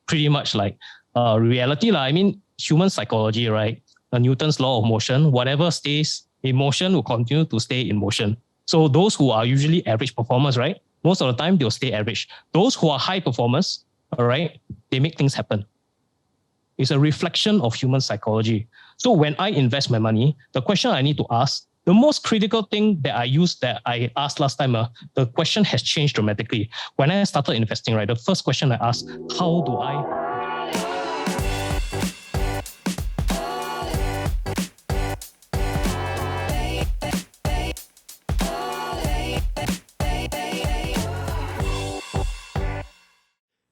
pretty much like reality. I mean, human psychology, right? Newton's law of motion, whatever stays in motion will continue to stay in motion. So those who are usually average performers, right? Most of the time, they'll stay average. Those who are high performers, all right, they make things happen. It's a reflection of human psychology. So when I invest my money, the question I need to ask, the most critical thing that I asked last time, the question has changed dramatically. When I started investing, right, the first question I asked, how do I...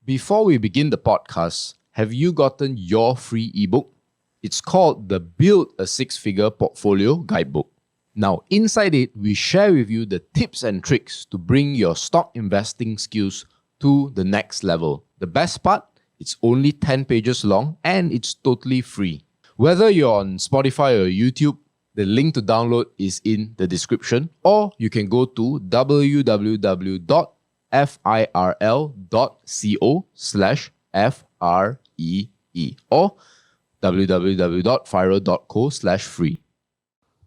Before we begin the podcast, have you gotten your free ebook? It's called the Build a Six-Figure Portfolio Guidebook. Now, inside it, we share with you the tips and tricks to bring your stock investing skills to the next level. The best part, it's only 10 pages long and it's totally free. Whether you're on Spotify or YouTube, the link to download is in the description, or you can go to www.firl.co/FREE or www.firl.co/free.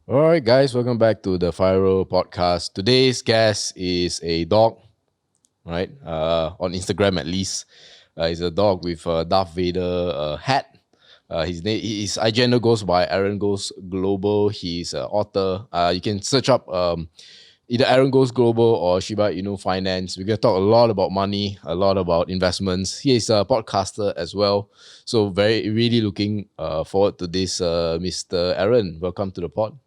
All right, guys, welcome back to the FIRL podcast. Today's guest is a dog, right? On Instagram, at least. He's a dog with a Darth Vader hat. His agenda goes by Aaron Goes Global. He's an author. You can search up either Aaron Goes Global or Shiba Inu Finance. We're going to talk a lot about money, a lot about investments. He is a podcaster as well. So really looking forward to this, Mr. Aaron. Welcome to the pod.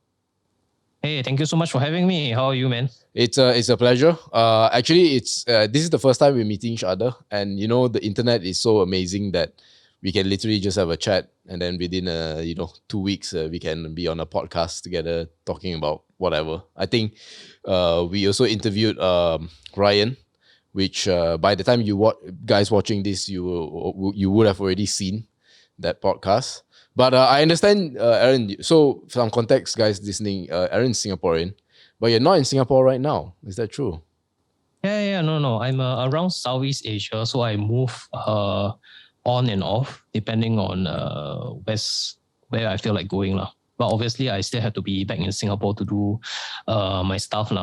Hey, thank you so much for having me. How are you, man? It's a pleasure. Actually, this is the first time we're meeting each other. And, you know, the internet is so amazing that we can literally just have a chat. And then within, 2 weeks, we can be on a podcast together talking about whatever. I think we also interviewed Ryan, which by the time guys watching this, you would have already seen that podcast. But I understand, Aaron, so some context, guys listening, Aaron's Singaporean, but you're not in Singapore right now. Is that true? Yeah, no. I'm around Southeast Asia, so I move on and off depending on where I feel like going. But obviously, I still have to be back in Singapore to do my stuff.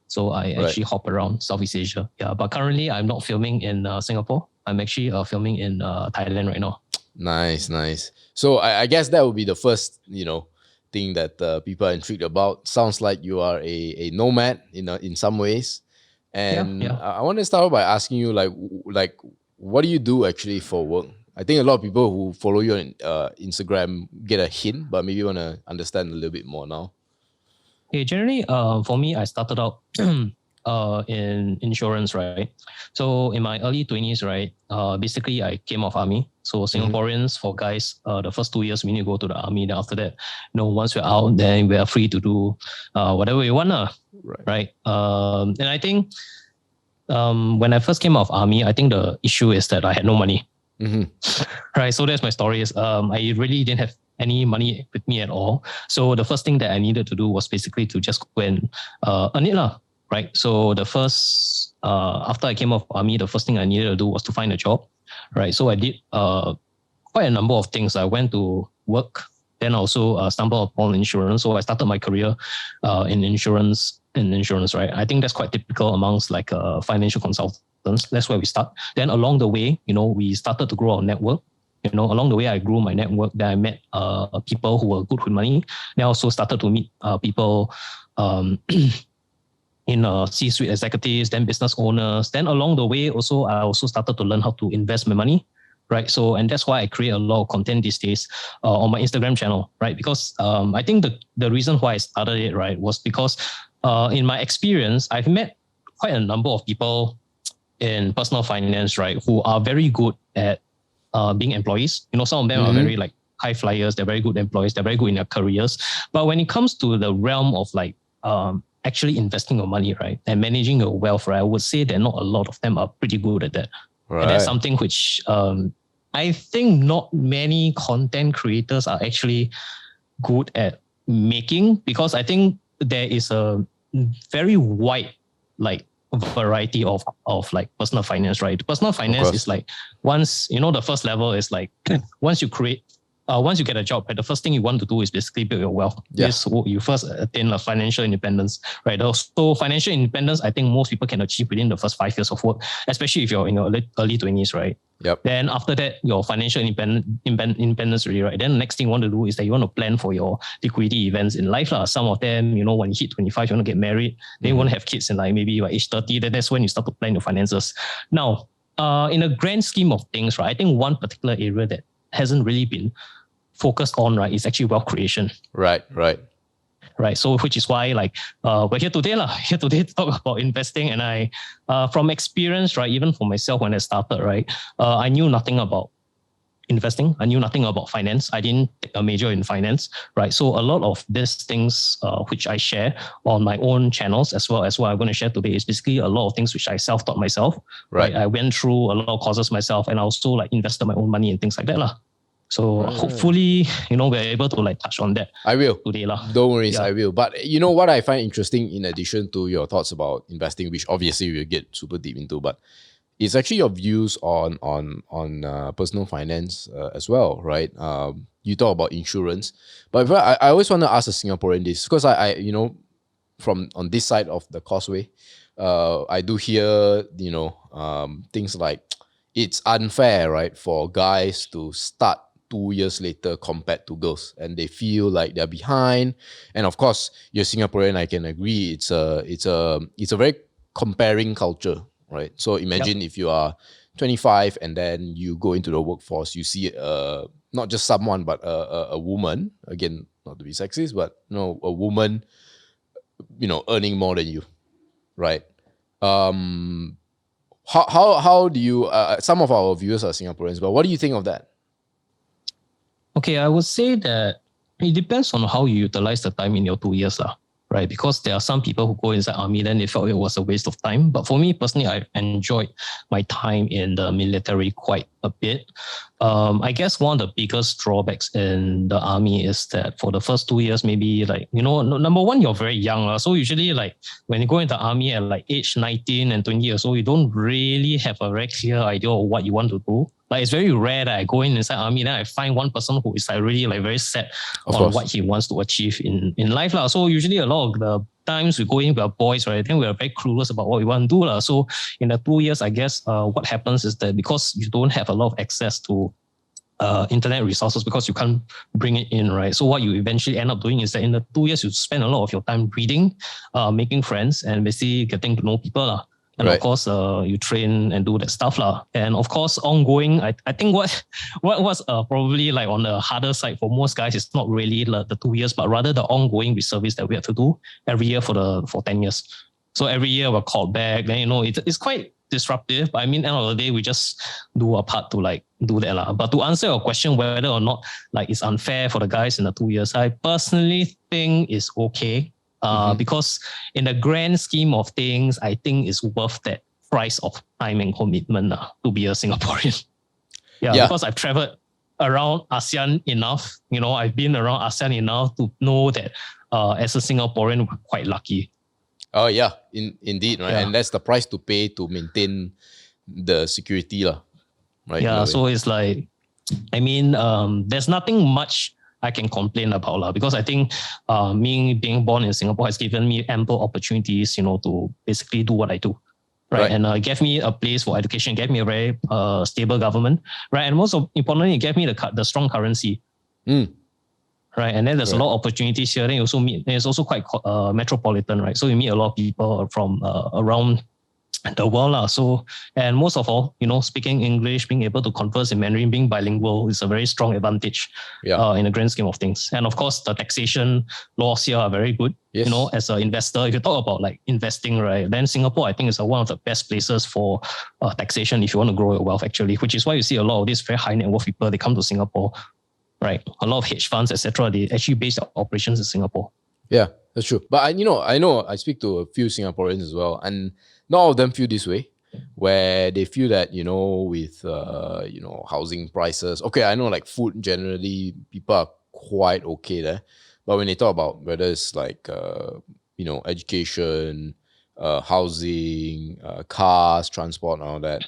So I actually hop around Southeast Asia. Yeah, but currently, I'm not filming in Singapore. I'm actually filming in Thailand right now. Nice. So I guess that would be the first, thing that people are intrigued about. Sounds like you are a nomad in some ways. And yeah. I want to start by asking you, like, what do you do actually for work? I think a lot of people who follow you on Instagram get a hint, but maybe you want to understand a little bit more now. Okay, generally, for me, I started out in insurance, right? So in my early 20s, right, basically I came off army. So Singaporeans, for guys, the first 2 years we need to go to the army. Then after that, once we're out, then we are free to do whatever we want, right? And I think when I first came out of army, I think the issue is that I had no money. Right, so that's my story. I really didn't have any money with me at all. So the first thing that I needed to do was basically to just go and earn it, right? So the first, after I came off army, the first thing I needed to do was to find a job, right? So I did quite a number of things. I went to work, then also stumbled upon insurance. So I started my career in insurance, right? I think that's quite typical amongst like financial consultants. That's where we start. Then along the way, we started to grow our network. Along the way, I grew my network. Then I met people who were good with money. Then I also started to meet people in C-suite executives, then business owners. Then along the way, I also started to learn how to invest my money, right? So, and that's why I create a lot of content these days on my Instagram channel, right? Because I think the reason why I started it, right, was because in my experience, I've met quite a number of people in personal finance, right, who are very good at being employees. Some of them are very like high flyers. They're very good employees. They're very good in their careers. But when it comes to the realm of like actually investing your money, right, and managing your wealth, right, I would say that not a lot of them are pretty good at that. Right. And that's something which I think not many content creators are actually good at making, because I think there is a very wide like variety of like personal finance, right? Personal finance is like once, the first level is like once you get a job, right, the first thing you want to do is basically build your wealth. Yes, you first attain a financial independence, right? So financial independence, I think most people can achieve within the first 5 years of work, especially if you're in your early 20s, right? Yep. Then after that, your financial independence really, right? Then the next thing you want to do is that you want to plan for your liquidity events in life. Some of them, when you hit 25, you want to get married, then you want to have kids in like maybe like age 30, then that's when you start to plan your finances. Now, in a grand scheme of things, right, I think one particular area that hasn't really been focused on, right, is actually wealth creation. Right. So which is why we're here today to talk about investing. And I from experience, right, even for myself when I started, right, I knew nothing about investing. I knew nothing about finance. I didn't take a major in finance, right? So a lot of these things which I share on my own channels, as well as what I'm going to share today, is basically a lot of things which I self-taught myself. Right. I went through a lot of courses myself, and I also like invested my own money and things like that. So hopefully, we're able to like touch on that. I will today. Don't worry, I will. But what I find interesting, in addition to your thoughts about investing, which obviously we'll get super deep into, but it's actually your views on personal finance as well, right? You talk about insurance, but I always want to ask a Singaporean this, because I from on this side of the causeway, I do hear things like it's unfair, right, for guys to start 2 years later compared to girls, and they feel like they're behind. And of course, you're Singaporean, I can agree. It's a very comparing culture, right? So imagine if you are 25 and then you go into the workforce, you see not just someone, but a woman, again, not to be sexist, but a woman, earning more than you, right? How do you? Some of our viewers are Singaporeans, but what do you think of that? Okay, I would say that it depends on how you utilize the time in your 2 years, right? Because there are some people who go inside army, then they felt it was a waste of time. But for me personally, I enjoyed my time in the military quite a bit. I guess one of the biggest drawbacks in the army is that for the first 2 years, maybe number one, you're very young. So usually when you go into army at age 19 and 20 years old, you don't really have a very clear idea of what you want to do. It's very rare that I go inside army, then I find one person who is really very set on what he wants to achieve in life. So usually a lot of the times we go in, we are boys, right? I think we are very clueless about what we want to do. So in the 2 years, I guess what happens is that because you don't have a lot of access to internet resources, because you can't bring it in, right? So what you eventually end up doing is that in the 2 years, you spend a lot of your time reading, making friends, and basically getting to know people. And of course, you train and do that stuff. And of course, ongoing, I think what was probably on the harder side for most guys is not really the 2 years, but rather the ongoing reservice that we have to do every year for 10 years. So every year we're called back. Then, it's quite disruptive. But I mean, end of the day, we just do our part to do that. But to answer your question, whether or not it's unfair for the guys in the 2 years, I personally think it's okay. Because in the grand scheme of things, I think it's worth that price of time and commitment to be a Singaporean. Because I've traveled around ASEAN enough, I've been around ASEAN enough to know that as a Singaporean, we're quite lucky. Oh yeah, indeed, right? And that's the price to pay to maintain the security, right? Yeah, so it's there's nothing much I can complain about, because I think me being born in Singapore has given me ample opportunities, to basically do what I do. Right. And it gave me a place for education, it gave me a very stable government, right? And most importantly, it gave me the strong currency. Right. And then there's a lot of opportunities here. Then you also meet, it's also quite metropolitan, right? So you meet a lot of people from around the world. So, and most of all, speaking English, being able to converse in Mandarin, being bilingual is a very strong advantage in the grand scheme of things. And of course, the taxation laws here are very good. Yes. As an investor, if you talk about investing, right, then Singapore, I think, is one of the best places for taxation if you want to grow your wealth, actually, which is why you see a lot of these very high net worth people, they come to Singapore, right? A lot of hedge funds, etc. They actually base their operations in Singapore. Yeah, that's true. But I know I speak to a few Singaporeans as well, and not all of them feel this way, where they feel that, with, housing prices, okay, I know food generally, people are quite okay there. But when they talk about whether it's education, housing, cars, transport, and all that.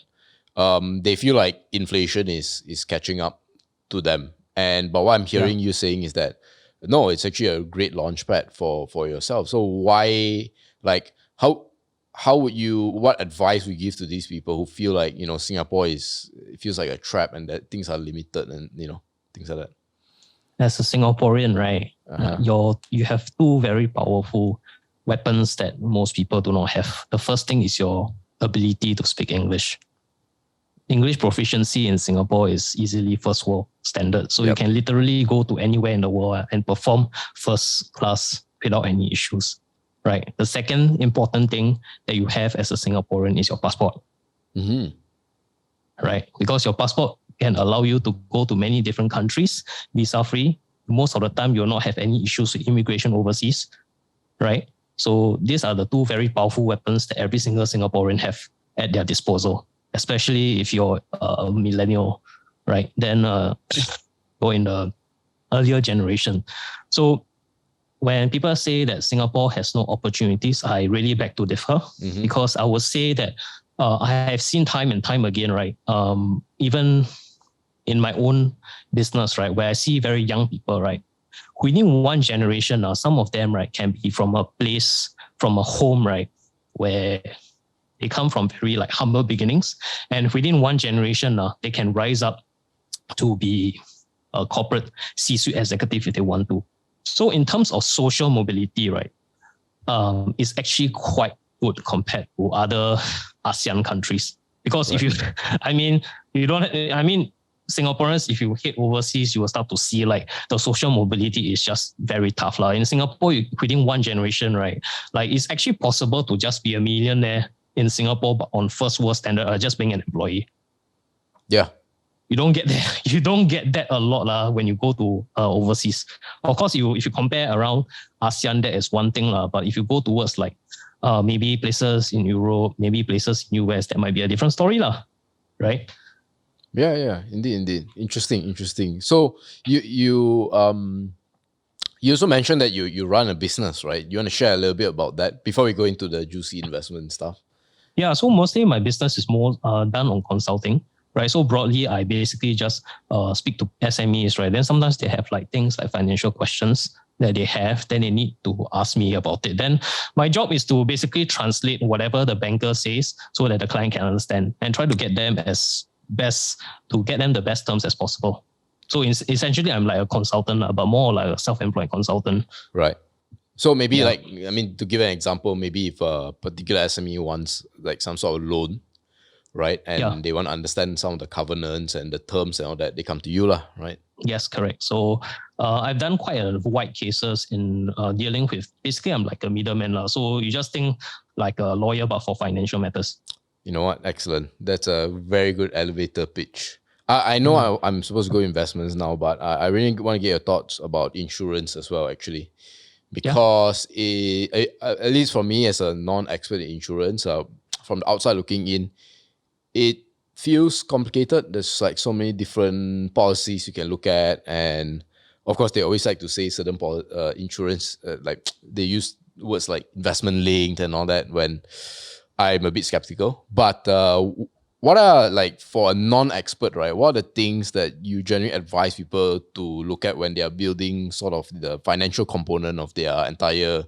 They feel like inflation is catching up to them. But what I'm hearing you saying is that no, it's actually a great launchpad for yourself. So why, like, how would you, what advice would you give to these people who feel like, Singapore it feels like a trap and that things are limited and, things like that? As a Singaporean, right, you have two very powerful weapons that most people do not have. The first thing is your ability to speak English. English proficiency in Singapore is easily first world standard. So you can literally go to anywhere in the world and perform first class without any issues, right? The second important thing that you have as a Singaporean is your passport, right? Because your passport can allow you to go to many different countries, visa-free. Most of the time, you'll not have any issues with immigration overseas, right? So these are the two very powerful weapons that every single Singaporean have at their disposal, especially if you're a millennial, right? Then go in the earlier generation. So when people say that Singapore has no opportunities, I really beg to differ, because I would say that I have seen time and time again, right? Even in my own business, right, where I see very young people, right, within one generation, some of them, right, can be from a place, from a home, right, where they come from very like humble beginnings, and within one generation, they can rise up to be a corporate C-suite executive if they want to. So in terms of social mobility, right, it's actually quite good compared to other ASEAN countries. Because if you, Singaporeans, if you head overseas, you will start to see like the social mobility is just very tough. In Singapore, within one generation, right, like it's actually possible to just be a millionaire in Singapore, but on first world standard, just being an employee. Yeah. You don't get that. You don't get that a lot when you go to overseas. Of course, if you compare around ASEAN, that is one thing. But if you go towards like maybe places in Europe, maybe places in US, that might be a different story, right? Yeah, indeed. Interesting. So you also mentioned that you run a business, right? You want to share a little bit about that before we go into the juicy investment stuff? Yeah, so mostly my business is more done on consulting, right? So broadly, I basically just speak to SMEs, right? Then sometimes they have like things like financial questions that they have, then they need to ask me about it. Then my job is to basically translate whatever the banker says so that the client can understand and try to get them the best terms as possible. So essentially, I'm like a consultant, but more like a self-employed consultant. Right. So maybe to give an example, maybe if a particular SME wants like some sort of loan, right? And they want to understand some of the covenants and the terms and all that, they come to you, right? Yes, correct. So I've done quite a wide cases in dealing with, basically I'm like a middleman. So you just think like a lawyer, but for financial matters. You know what? Excellent. That's a very good elevator pitch. I know I'm supposed to go investments now, but I really want to get your thoughts about insurance as well, actually. Because at least for me as a non-expert in insurance, from the outside looking in, it feels complicated. There's like so many different policies you can look at. And of course, they always like to say certain insurance, like they use words like investment linked and all that, when I'm a bit skeptical. But what are, like, for a non-expert, right, what are the things that you generally advise people to look at when they are building sort of the financial component of their entire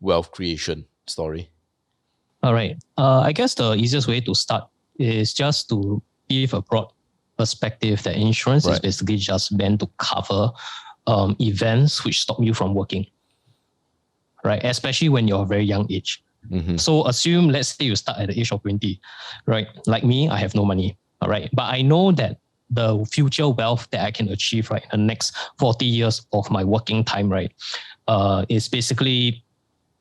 wealth creation story? All right. I guess the easiest way to start is just to give a broad perspective that insurance is basically just meant to cover events which stop you from working, right? Especially when you're a very young age. So assume, let's say you start at the age of 20, right? Like me, I have no money, all right? But I know that the future wealth that I can achieve, right, in the next 40 years of my working time, right, is basically,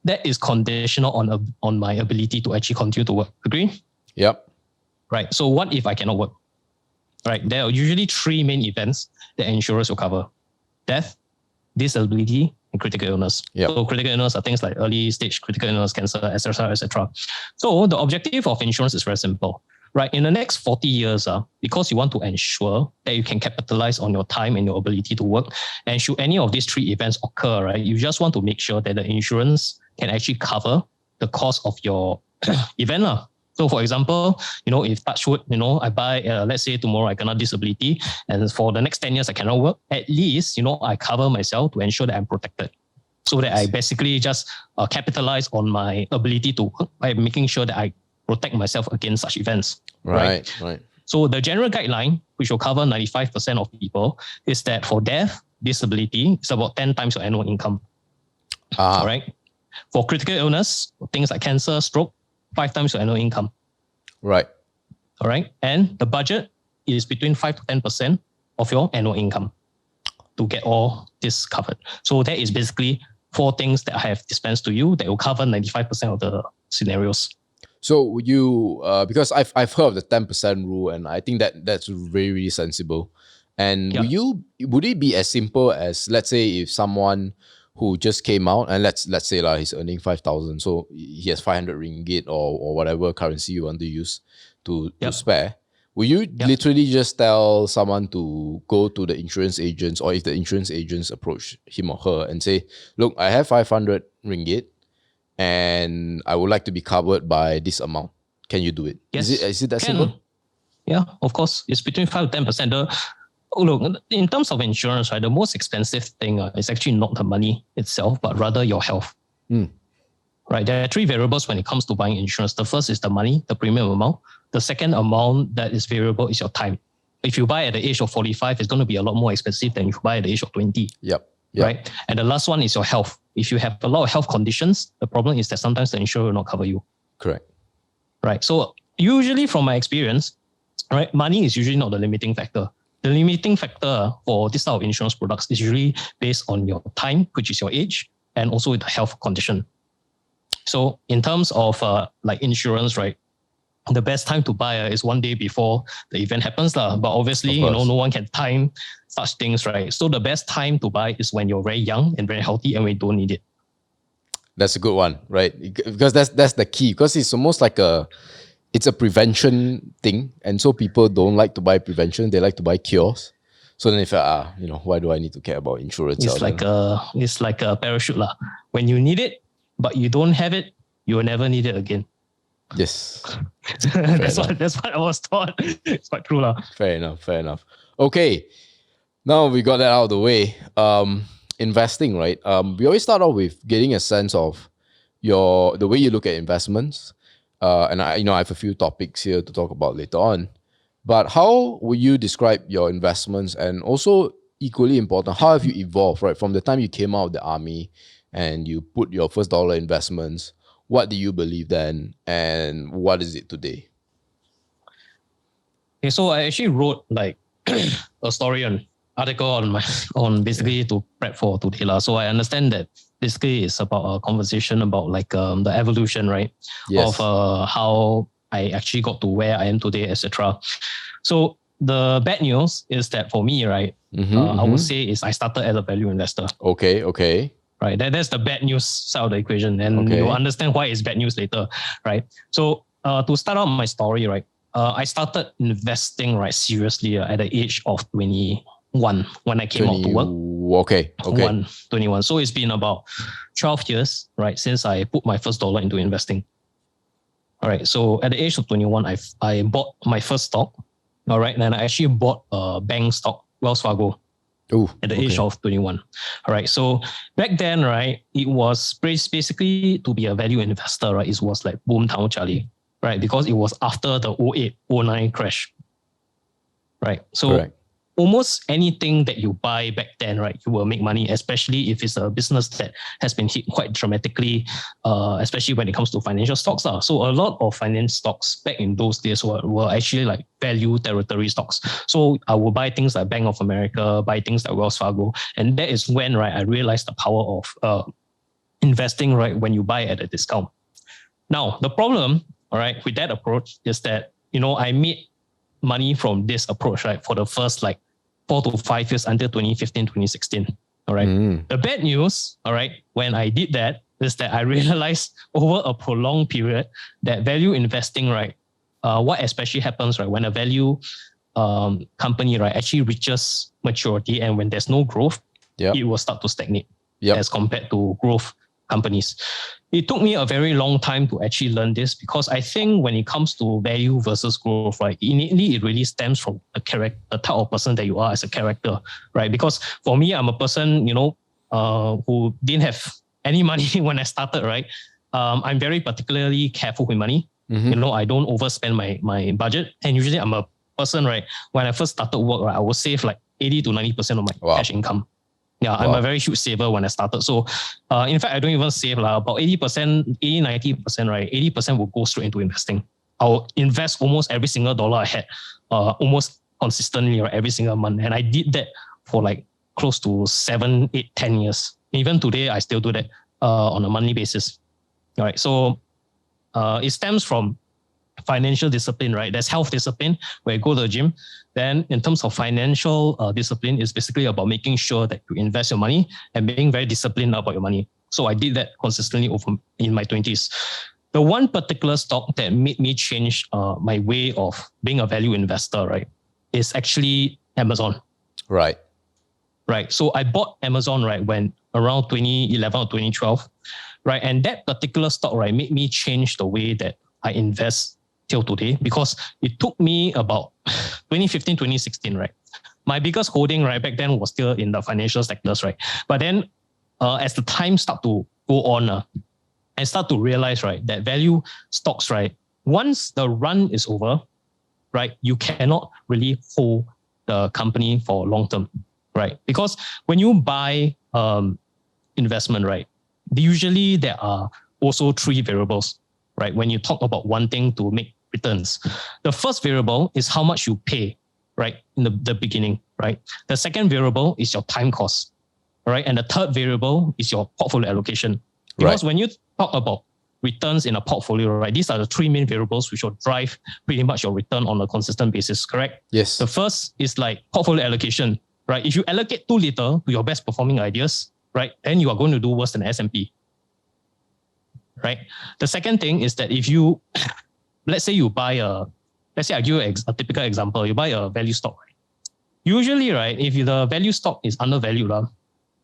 that is conditional on my ability to actually continue to work. Agree? Yep. Right. So what if I cannot work? Right. There are usually three main events that insurers will cover: death, disability, and critical illness. Yep. So critical illness are things like early stage critical illness, cancer, etc., etc. So the objective of insurance is very simple, right? In the next 40 years, because you want to ensure that you can capitalize on your time and your ability to work, and should any of these three events occur, right, you just want to make sure that the insurance can actually cover the cost of your event. So for example, if touch wood, I buy, let's say tomorrow I cannot disability, and for the next 10 years I cannot work, at least, I cover myself to ensure that I'm protected. So that I basically just capitalize on my ability to work by making sure that I protect myself against such events. Right. So the general guideline, which will cover 95% of people, is that for death, disability, it's about 10 times your annual income. All right. For critical illness, things like cancer, stroke, 5 times your annual income. Right. All right. And the budget is between 5 to 10% of your annual income to get all this covered. So that is basically 4 things that I have dispensed to you that will cover 95% of the scenarios. So you, because I've heard of the 10% rule, and I think that's very, really sensible. And would it be as simple as, let's say, if someone who just came out, and let's say he's earning 5,000, so he has 500 ringgit or whatever currency you want to use to spare, will you literally just tell someone to go to the insurance agents, or if the insurance agents approach him or her and say, look, I have 500 ringgit and I would like to be covered by this amount. Can you do it? Yes. Is it that simple? Yeah, of course. It's between 5 to 10%. Look, in terms of insurance, right, the most expensive thing is actually not the money itself, but rather your health. Right? There are 3 variables when it comes to buying insurance. The first is the money, the premium amount. The second amount that is variable is your time. If you buy at the age of 45, it's going to be a lot more expensive than if you buy at the age of 20. Yep. Right? And the last one is your health. If you have a lot of health conditions, the problem is that sometimes the insurer will not cover you. Correct. Right? So usually from my experience, right, money is usually not the limiting factor. The limiting factor for this type of insurance products is usually based on your time, which is your age, and also the health condition. So in terms of like insurance, right, the best time to buy is 1 day before the event happens. But obviously, no one can time such things, right? So the best time to buy is when you're very young and very healthy and when you don't need it. That's a good one, right? Because that's the key. Because it's almost like it's a prevention thing. And so people don't like to buy prevention. They like to buy cures. So then if why do I need to care about insurance? It's like a parachute. When you need it, but you don't have it, you will never need it again. Yes. That's what I was taught. It's quite true. Fair enough. Okay. Now we got that out of the way. Investing, right? We always start off with getting a sense of the way you look at investments. And I have a few topics here to talk about later on. But how would you describe your investments? And also equally important, how have you evolved, right? From the time you came out of the army and you put your first dollar investments, what do you believe then? And what is it today? Okay, so I actually wrote like a story article on basically to prep for today. So I understand that basically it's about a conversation about like the evolution, right? Yes. Of how I actually got to where I am today, etc. So the bad news is that for me, right, I would say is I started as a value investor. Okay. Right, that's the bad news side of the equation, and you'll understand why it's bad news later, right? So to start out my story, right, I started investing seriously at the age of 21 when I came out to work. Okay. 21. So it's been about 12 years, right, since I put my first dollar into investing. All right, so at the age of 21, I bought my first stock. All right, and I actually bought a bank stock, Wells Fargo. At the age of 21. All right. So back then, right, it was basically to be a value investor, right? It was like boomtown Charlie, right? Because it was after the 08-09 crash. Right. So correct. Almost anything that you buy back then, right, you will make money, especially if it's a business that has been hit quite dramatically, especially when it comes to financial stocks. So a lot of finance stocks back in those days were actually like value territory stocks. So I will buy things like Bank of America, buy things like Wells Fargo. And that is when, right, I realized the power of investing, right, when you buy at a discount. Now, the problem, all right, with that approach is that, I made money from this approach, right, for the first like 4 to 5 years until 2015, 2016. All right. The bad news, all right, when I did that is that I realized over a prolonged period that value investing, right, what especially happens, right, when a value company, right, actually reaches maturity and when there's no growth, it will start to stagnate as compared to growth companies. It took me a very long time to actually learn this because I think when it comes to value versus growth, right, innately it really stems from the type of person that you are as a character, right? Because for me, I'm a person, who didn't have any money when I started, right? I'm very particularly careful with money. I don't overspend my budget. And usually I'm a person, right, when I first started work, right, I will save like 80 to 90% of my cash income. Yeah, I'm a very huge saver when I started. So, in fact, I don't even save about 80%, 90%, right? 80% will go straight into investing. I'll invest almost every single dollar I had, almost consistently, right, every single month. And I did that for like close to 7, 8, 10 years. Even today, I still do that on a monthly basis. All right. So, it stems from financial discipline, right? There's health discipline where you go to the gym. Then in terms of financial discipline, it's basically about making sure that you invest your money and being very disciplined about your money. So I did that consistently in my 20s. The one particular stock that made me change my way of being a value investor, right, is actually Amazon. Right. Right. So I bought Amazon, right, when around 2011 or 2012, right? And that particular stock, right, made me change the way that I invest till today, because it took me about 2015, 2016, right? My biggest holding, right, back then was still in the financial sectors, right? But then as the time start to go on, I start to realize, right, that value stocks, right, once the run is over, right, you cannot really hold the company for long term, right? Because when you buy investment, right, usually there are also 3 variables, right? When you talk about wanting to make returns, the first variable is how much you pay, right, in the beginning, right? The second variable is your time cost, right? And the third variable is your portfolio allocation. Because when you talk about returns in a portfolio, right, these are the 3 main variables which will drive pretty much your return on a consistent basis, correct? Yes. The first is like portfolio allocation, right? If you allocate too little to your best performing ideas, right, then you are going to do worse than the S&P. Right. The second thing is that if you, let's say I give you a typical example, you buy a value stock. Right? Usually, right, if the value stock is undervalued,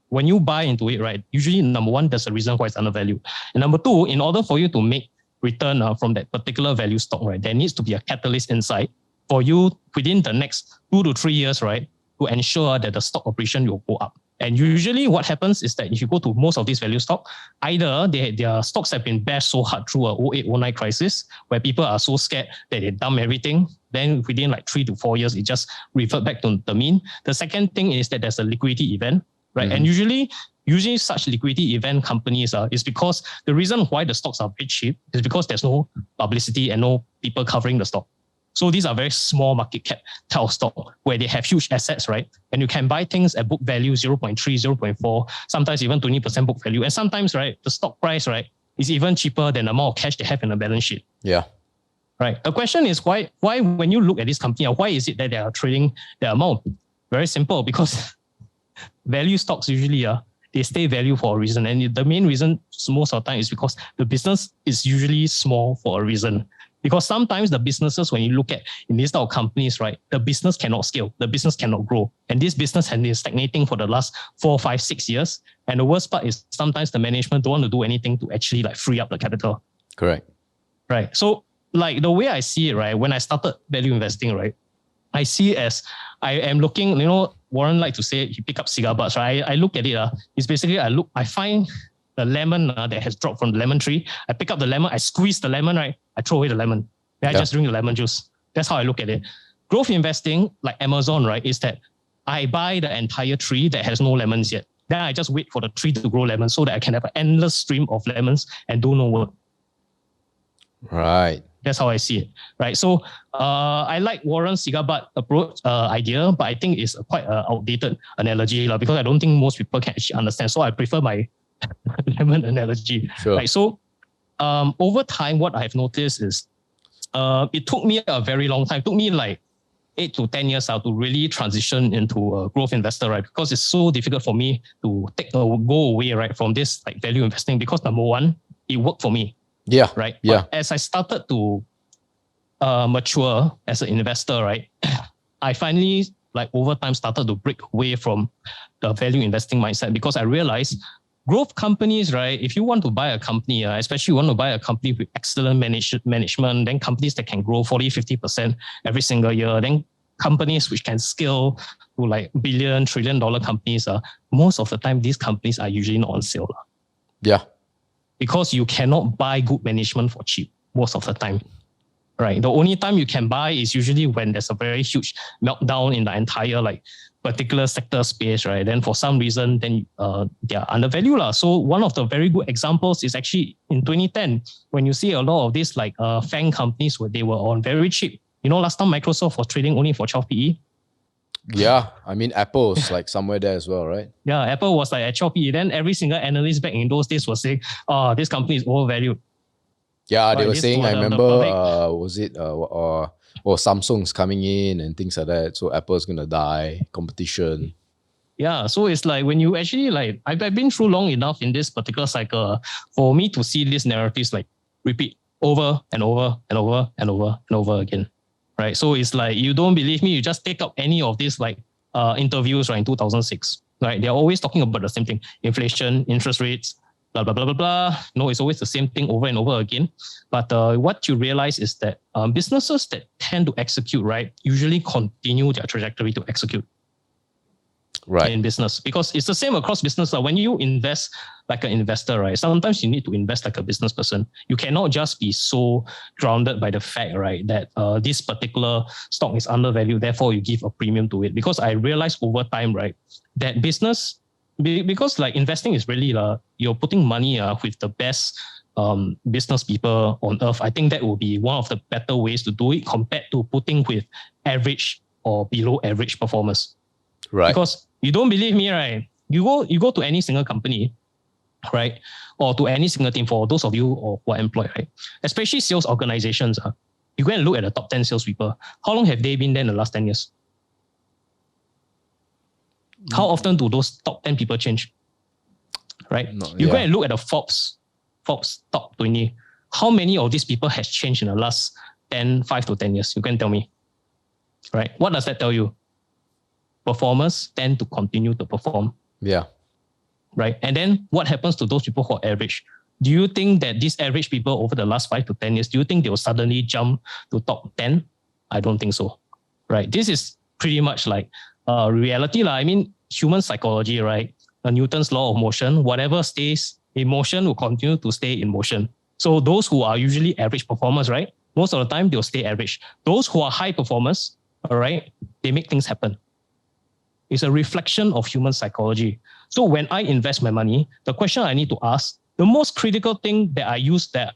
when you buy into it, right, usually number one, there's a reason why it's undervalued. And number two, in order for you to make return from that particular value stock, right, there needs to be a catalyst inside for you within the next 2 to 3 years, right, to ensure that the stock operation will go up. And usually what happens is that if you go to most of these value stock, either their stocks have been bashed so hard through a 08-09 crisis where people are so scared that they dump everything. Then within like 3 to 4 years, it just revert back to the mean. The second thing is that there's a liquidity event, right? Mm-hmm. And usually such liquidity event companies is because the reason why the stocks are very cheap is because there's no publicity and no people covering the stock. So these are very small market cap type of stock where they have huge assets, right? And you can buy things at book value 0.3, 0.4, sometimes even 20% book value. And sometimes, right, the stock price, right, is even cheaper than the amount of cash they have in the balance sheet. Yeah. Right. The question is why when you look at this company, why is it that they are trading the amount? Very simple, because value stocks usually they stay value for a reason. And the main reason most of the time is because the business is usually small for a reason. Because sometimes the businesses, when you look at in these type of companies, right, the business cannot scale, the business cannot grow. And this business has been stagnating for the last 4, 5, 6 years. And the worst part is sometimes the management don't want to do anything to actually like free up the capital. Correct. Right. So like the way I see it, right, when I started value investing, right, I see it as I am looking, Warren like to say he pick up cigar butts, right? I look at it, it's basically I find the lemon that has dropped from the lemon tree. I pick up the lemon, I squeeze the lemon, right? I throw away the lemon. Then I just drink the lemon juice. That's how I look at it. Growth investing, like Amazon, right, is that I buy the entire tree that has no lemons yet. Then I just wait for the tree to grow lemons so that I can have an endless stream of lemons and do no work. Right. That's how I see it, right? So I like Warren's cigar butt approach idea, but I think it's quite an outdated analogy because I don't think most people can actually understand. So I prefer my lemon analogy. Sure. Right? So over time, what I've noticed is it took me a very long time. It took me like 8 to 10 years to really transition into a growth investor, right? Because it's so difficult for me to go away, right, from this like value investing because number one, it worked for me. Yeah. Right. Yeah. But as I started to mature as an investor, right, I finally like over time started to break away from the value investing mindset because I realized growth companies, right? If you want to buy a company, especially you want to buy a company with excellent management, then companies that can grow 40, 50% every single year, then companies which can scale to like billion, $1 trillion companies, most of the time, these companies are usually not on sale. Yeah. Because you cannot buy good management for cheap most of the time. Right. The only time you can buy is usually when there's a very huge meltdown in the entire like particular sector space, right? Then for some reason, then they are undervalued. So one of the very good examples is actually in 2010, when you see a lot of these like FANG companies where they were on very cheap. You know, last time Microsoft was trading only for 12 PE. Yeah, I mean, Apple's like somewhere there as well, right? Yeah, Apple was like at 12 PE. Then every single analyst back in those days was saying, this company is overvalued. Yeah, they were saying, I remember, was it, or Samsung's coming in and things like that. So Apple's going to die, competition. Yeah, so it's like when you actually like, I've been through long enough in this particular cycle for me to see these narratives like repeat over and over and over and over and over again, right? So it's like, you don't believe me, you just take up any of these like interviews right in 2006, right? They're always talking about the same thing, inflation, interest rates, blah, blah, blah, blah, blah. No, it's always the same thing over and over again. But what you realize is that businesses that tend to execute, right, usually continue their trajectory to execute. Right. In business, because it's the same across business. When you invest like an investor, right, sometimes you need to invest like a business person. You cannot just be so grounded by the fact, right, that this particular stock is undervalued, therefore you give a premium to it. Because I realized over time, right, that business, because like investing is really you're putting money with the best business people on earth. I think that will be one of the better ways to do it compared to putting with average or below average performers. Right. Because you don't believe me, right? You go to any single company, right? Or to any single team, for those of you who are employed, right? Especially sales organizations. You go and look at the top 10 salespeople. How long have they been there in the last 10 years? How often do those top 10 people change? Right? Go and look at the Forbes top 20. How many of these people has changed in the last 5 to 10 years? You can tell me. Right? What does that tell you? Performers tend to continue to perform. Yeah. Right. And then what happens to those people who are average? Do you think that these average people over the last 5 to 10 years, do you think they will suddenly jump to top 10? I don't think so. Right. This is pretty much like reality. I mean, human psychology, right? Newton's law of motion, whatever stays in motion will continue to stay in motion. So those who are usually average performers, right? Most of the time they'll stay average. Those who are high performers, all right, they make things happen. It's a reflection of human psychology. So when I invest my money, the question I need to ask, the most critical thing that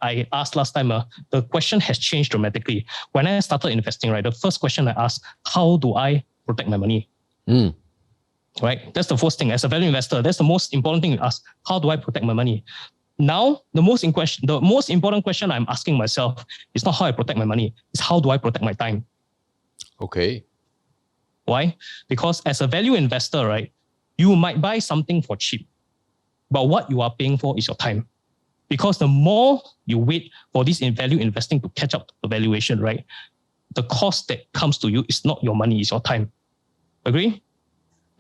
I asked last time, the question has changed dramatically. When I started investing, right, the first question I asked, how do I protect my money? Right? That's the first thing. As a value investor, that's the most important thing you ask. How do I protect my money? Now, the most important question I'm asking myself is not how I protect my money, it's how do I protect my time? Okay. Why? Because as a value investor, right, you might buy something for cheap, but what you are paying for is your time. Because the more you wait for this value investing to catch up to the valuation, right, the cost that comes to you is not your money, it's your time. Agree?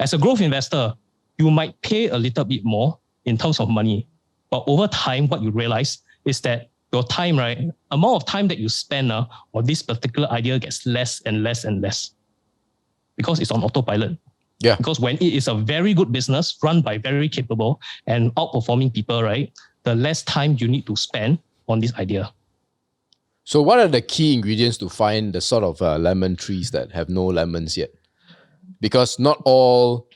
As a growth investor, you might pay a little bit more in terms of money, but over time, what you realize is that your time, right, amount of time that you spend on this particular idea gets less and less and less. Because it's on autopilot. Yeah. Because when it is a very good business run by very capable and outperforming people, right, the less time you need to spend on this idea. So what are the key ingredients to find the sort of lemon trees that have no lemons yet? Because not all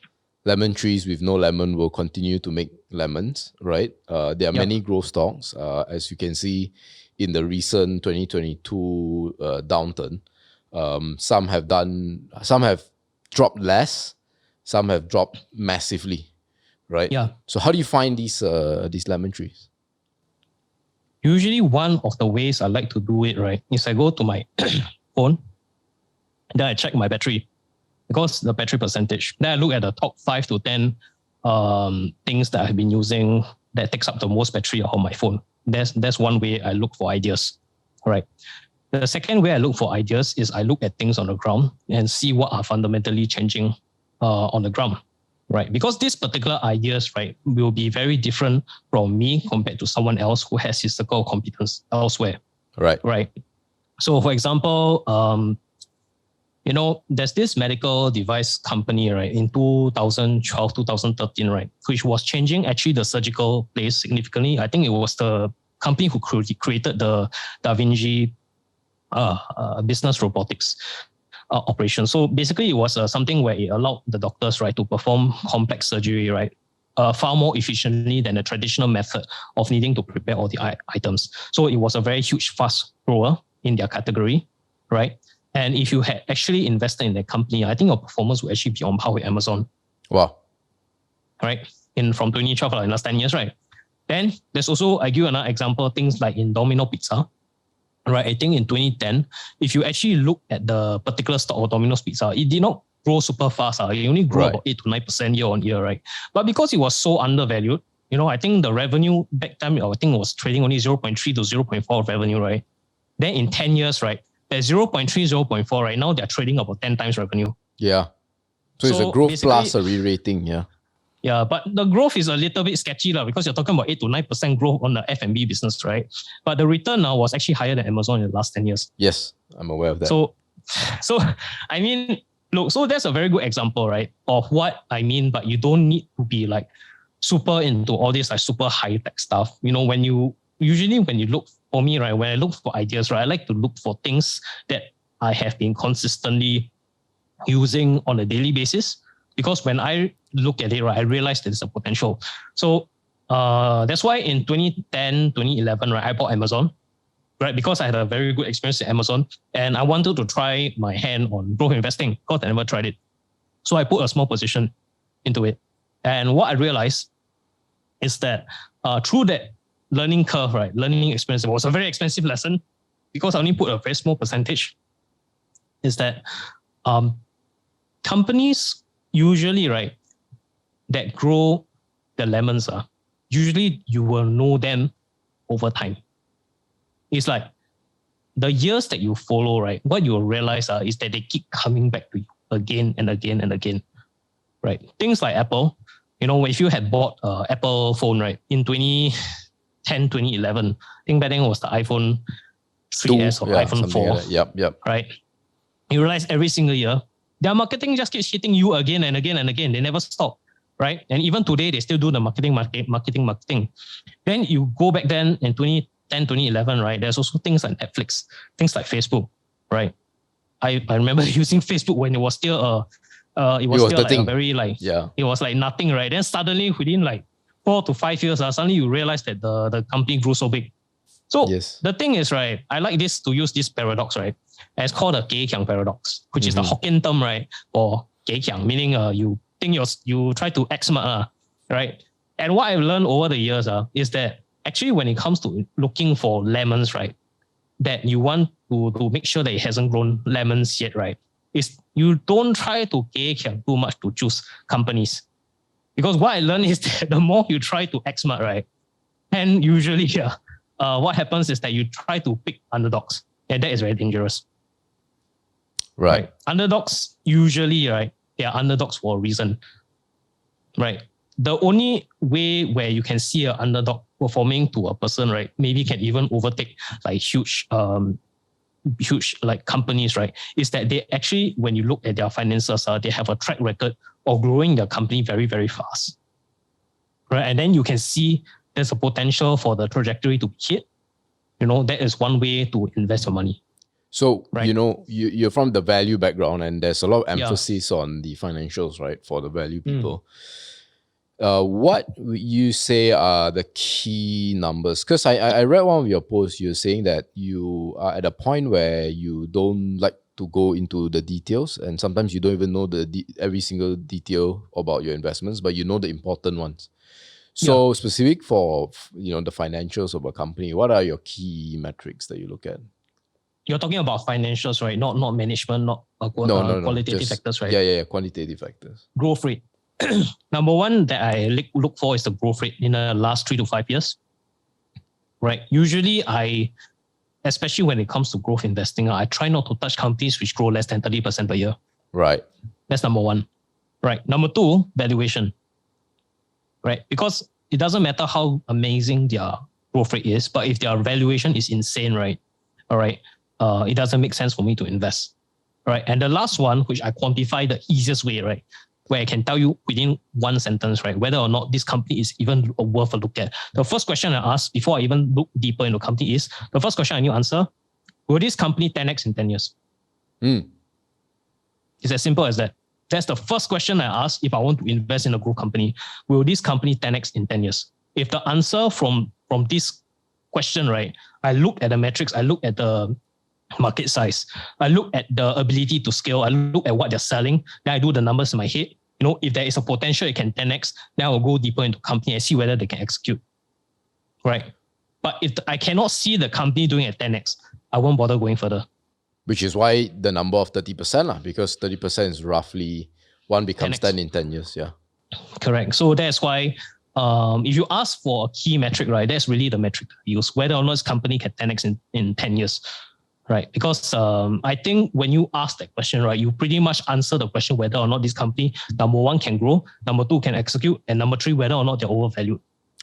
lemon trees with no lemon will continue to make lemons, right? There are many growth stocks, as you can see in the recent 2022 downturn. Some have dropped less, some have dropped massively, right? Yeah. So how do you find these lemon trees? Usually one of the ways I like to do it, right, is I go to my phone, then I check my battery, because the battery percentage. Then I look at the top 5 to 10 things that I've been using that takes up the most battery on my phone. That's one way I look for ideas. All right. The second way I look for ideas is I look at things on the ground and see what are fundamentally changing on the ground. right? Because these particular ideas, right, will be very different from me compared to someone else who has his circle of competence elsewhere. Right. Right. So for example, there's this medical device company, right, in 2012, 2013, right, which was changing actually the surgical place significantly. I think it was the company who created the Da Vinci business robotics operation. So basically, it was something where it allowed the doctors, right, to perform complex surgery, right, far more efficiently than the traditional method of needing to prepare all the items. So it was a very huge, fast grower in their category, right? And if you had actually invested in that company, I think your performance would actually be on par with Amazon. Wow. Right? From 2012, like last 10 years, right? Then there's also, I give you another example, things like in Domino Pizza, right? I think in 2010, if you actually look at the particular stock of Domino's Pizza, it did not grow super fast. It only grew about 8 to 9% year on year, right? But because it was so undervalued, I think the revenue back then, I think it was trading only 0.3 to 0.4 of revenue, right? Then in 10 years, right, at 0.3, 0.4, right now they're trading about 10 times revenue. Yeah. So it's a growth plus a re-rating, yeah. Yeah, but the growth is a little bit sketchy because you're talking about 8 to 9% growth on the F&B business, right? But the return now was actually higher than Amazon in the last 10 years. Yes, I'm aware of that. So I mean, look, so that's a very good example, right, of what I mean, but you don't need to be like super into all this like super high-tech stuff. When you look for me, right, when I look for ideas, right, I like to look for things that I have been consistently using on a daily basis. Because when I look at it, right, I realize there's a potential. So that's why in 2010, 2011, right, I bought Amazon, right, because I had a very good experience at Amazon and I wanted to try my hand on growth investing because I never tried it. So I put a small position into it. And what I realized is that through that learning curve, right, learning experience, it was a very expensive lesson because I only put a very small percentage, is that companies usually, right, that grow the lemons, usually you will know them over time. It's like the years that you follow, right, what you will realize is that they keep coming back to you again and again and again, right? Things like Apple, if you had bought Apple phone, right, in 2010, 2011, I think back then was the iPhone 3S or iPhone 4. Like yep. Right? You realize every single year, their marketing just keeps hitting you again and again and again. They never stop, right? And even today, they still do the marketing. Then you go back then in 2010, 2011, right? There's also things like Netflix, things like Facebook, right? I remember using Facebook when it was still it was still like a very it was like nothing, right? Then suddenly within like 4 to 5 years, suddenly you realize that the company grew so big. So the thing is, right, I like this to use this paradox, right? And it's called the Gei Kiang paradox, which is the Hokkien term, right, for Gei Kiang, meaning you think you try to act smart, right? And what I've learned over the years is that actually when it comes to looking for lemons, right, that you want to make sure that it hasn't grown lemons yet, right, is you don't try to Gei Kiang too much to choose companies. Because what I learned is that the more you try to act smart, right, and usually what happens is that you try to pick underdogs, and that is very dangerous. Right. Underdogs usually, right, they are underdogs for a reason. Right. The only way where you can see an underdog performing to a person, right, maybe can even overtake like huge like companies, right, is that they actually, when you look at their finances, they have a track record of growing their company very, very fast. Right. And then you can see there's a potential for the trajectory to be hit. That is one way to invest your money. So, you're from the value background and there's a lot of emphasis on the financials, right, for the value people. What would you say are the key numbers? Because I read one of your posts, you're saying that you are at a point where you don't like to go into the details and sometimes you don't even know every single detail about your investments, but you know the important ones. So specific for the financials of a company, what are your key metrics that you look at? You're talking about financials, right? Not management, not qualitative factors, right? Yeah, quantitative factors. Growth rate. Number one that I look for is the growth rate in the last 3 to 5 years. Right. Usually especially when it comes to growth investing, I try not to touch companies which grow less than 30% per year. Right. That's number one. right? Number two, valuation, right? Because it doesn't matter how amazing their growth rate is, but if their valuation is insane, right? All right, it doesn't make sense for me to invest, right? And the last one, which I quantify the easiest way, right? Where I can tell you within one sentence, right, whether or not this company is even worth a look at. The first question I ask before I even look deeper into the company is, the first question I need to answer, will this company 10x in 10 years? It's as simple as that. That's the first question I ask if I want to invest in a growth company. Will this company 10x in 10 years? If the answer from this question, right, I look at the metrics, I look at the market size, I look at the ability to scale, I look at what they're selling, then I do the numbers in my head. You know, if there is a potential it can 10x, then I'll go deeper into company and see whether they can execute. Right? But if I cannot see the company doing a 10x, I won't bother going further. Which is why the number of 30%, because 30% is roughly 1 becomes 10x. 10 in 10 years. Yeah. Correct. So that's why if you ask for a key metric, right, that's really the metric I use, whether or not this company can 10x in 10 years. Right, because I think when you ask that question, right, you pretty much answer the question whether or not this company, number one, can grow, number two, can execute, and number three, whether or not they're overvalued.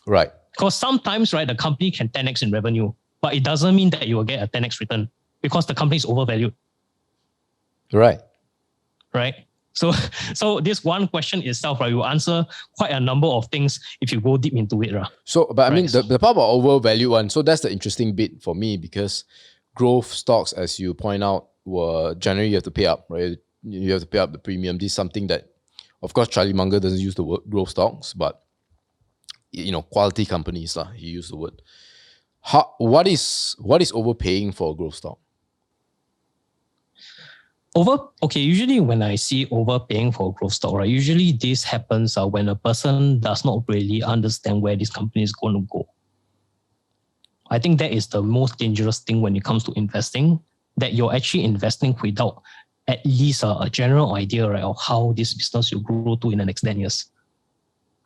Right. Because sometimes, right, the company can 10x in revenue, but it doesn't mean that you will get a 10x return because the company is overvalued. Right. Right. So this one question itself, right, you answer quite a number of things if you go deep into it. Right? So, but I mean, the part about overvalued one, so that's the interesting bit for me because growth stocks, as you point out, were generally you have to pay up, right? You have to pay up the premium. This is something that, of course, Charlie Munger doesn't use the word growth stocks, but you know, quality companies, he used the word. What is overpaying for a growth stock? Usually when I see overpaying for a growth stock, right, usually this happens when a person does not really understand where this company is going to go. I think that is the most dangerous thing when it comes to investing, that you're actually investing without at least a general idea, right, of how this business will grow to in the next 10 years.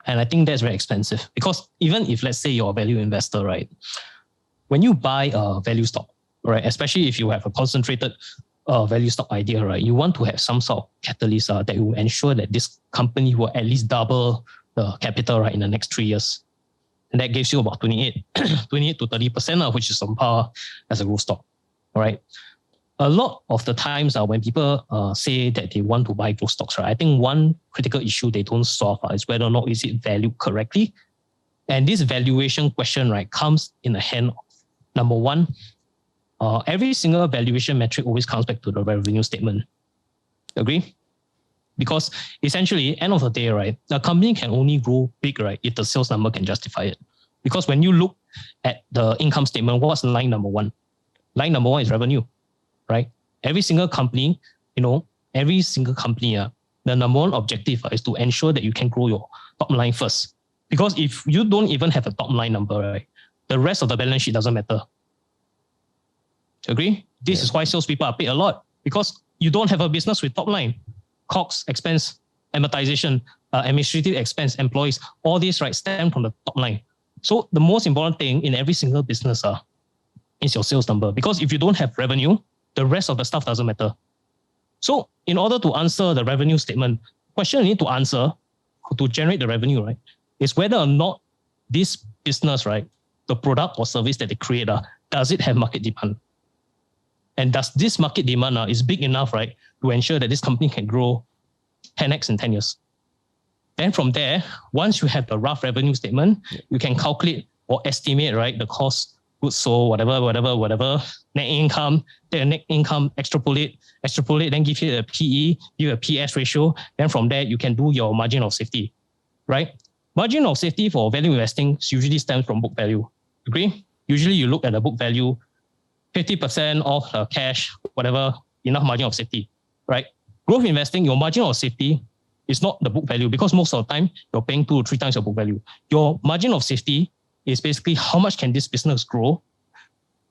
And I think that's very expensive because even if, let's say, you're a value investor, right, when you buy a value stock, right, especially if you have a concentrated value stock idea, right, you want to have some sort of catalyst that will ensure that this company will at least double the capital, right, in the next 3 years. And that gives you about 28 to 30%, which is on par as a growth stock. All right. A lot of the times when people say that they want to buy growth stocks, right, I think one critical issue they don't solve is whether or not is it valued correctly. And this valuation question, right, comes in the hand of, number one, every single valuation metric always comes back to the revenue statement. Agree? Because essentially, end of the day, right, a company can only grow big, right, if the sales number can justify it. Because when you look at the income statement, what's line number one? Line number one is revenue, right? Every single company, the number one objective is to ensure that you can grow your top line first. Because if you don't even have a top line number, right, the rest of the balance sheet doesn't matter. Agree? This is why salespeople are paid a lot, because you don't have a business with top line. COGS, expense, amortization, administrative expense, employees, all these, right, stem from the top line. So the most important thing in every single business is your sales number. Because if you don't have revenue, the rest of the stuff doesn't matter. So in order to answer the revenue statement, the question you need to answer to generate the revenue, right, is whether or not this business, right, the product or service that they create, does it have market demand? And does this market demand is big enough, right, to ensure that this company can grow 10x in 10 years? Then from there, once you have the rough revenue statement, you can calculate or estimate, right, the cost, goods sold, whatever, net income, take the net income, extrapolate, then give you a PE, give a PS ratio. Then from there, you can do your margin of safety, right? Margin of safety for value investing usually stems from book value. Agree? Usually you look at the book value, 50% of the cash, whatever, enough margin of safety, right? Growth investing, your margin of safety is not the book value, because most of the time you're paying 2 or 3 times your book value. Your margin of safety is basically how much can this business grow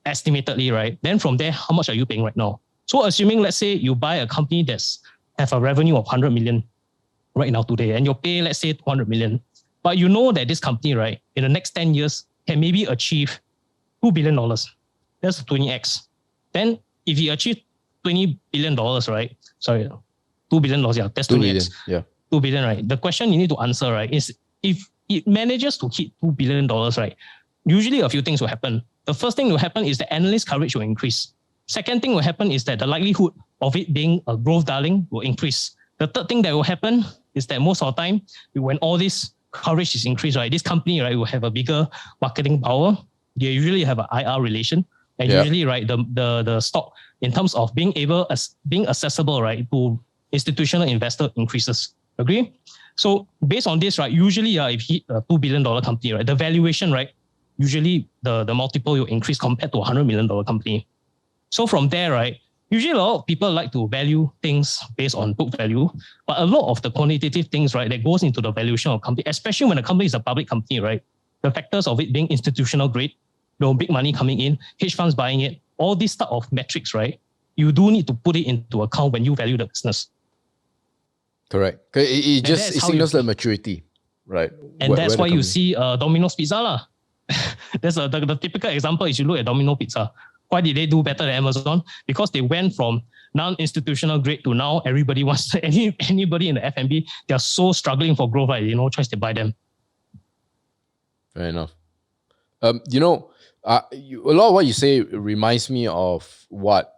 estimatedly, right? Then from there, how much are you paying right now? So assuming, let's say you buy a company that's have a revenue of 100 million right now today, and you're paying, let's say, 200 million, but you know that this company, right, in the next 10 years can maybe achieve $2 billion. That's 20x. Then if you achieve $20 billion, right? Sorry, $2 billion, yeah, that's 20x. Yeah. 2 billion, right? The question you need to answer, right, is if it manages to hit $2 billion, right, usually a few things will happen. The first thing will happen is the analyst coverage will increase. Second thing will happen is that the likelihood of it being a growth darling will increase. The third thing that will happen is that most of the time, when all this coverage is increased, right, this company, right, will have a bigger marketing power. They usually have an IR relation. And usually, right, the stock in terms of being accessible, right, to institutional investor increases. Agree? So based on this, right, usually if you hit a $2 billion company, right, the valuation, right, usually the multiple will increase compared to a $100 million company. So from there, right, usually a lot of people like to value things based on book value, but a lot of the quantitative things, right, that goes into the valuation of company, especially when a company is a public company, right, the factors of it being institutional grade, big money coming in, hedge funds buying it, all these type of metrics, right, you do need to put it into account when you value the business. Correct. It signals the maturity, right? And that's why you see Domino's Pizza lah. That's the typical example is you look at Domino Pizza. Why did they do better than Amazon? Because they went from non-institutional grade to now everybody wants to, anybody in the F&B, they are so struggling for growth, right? No choice to buy them. Fair enough. A lot of what you say reminds me of what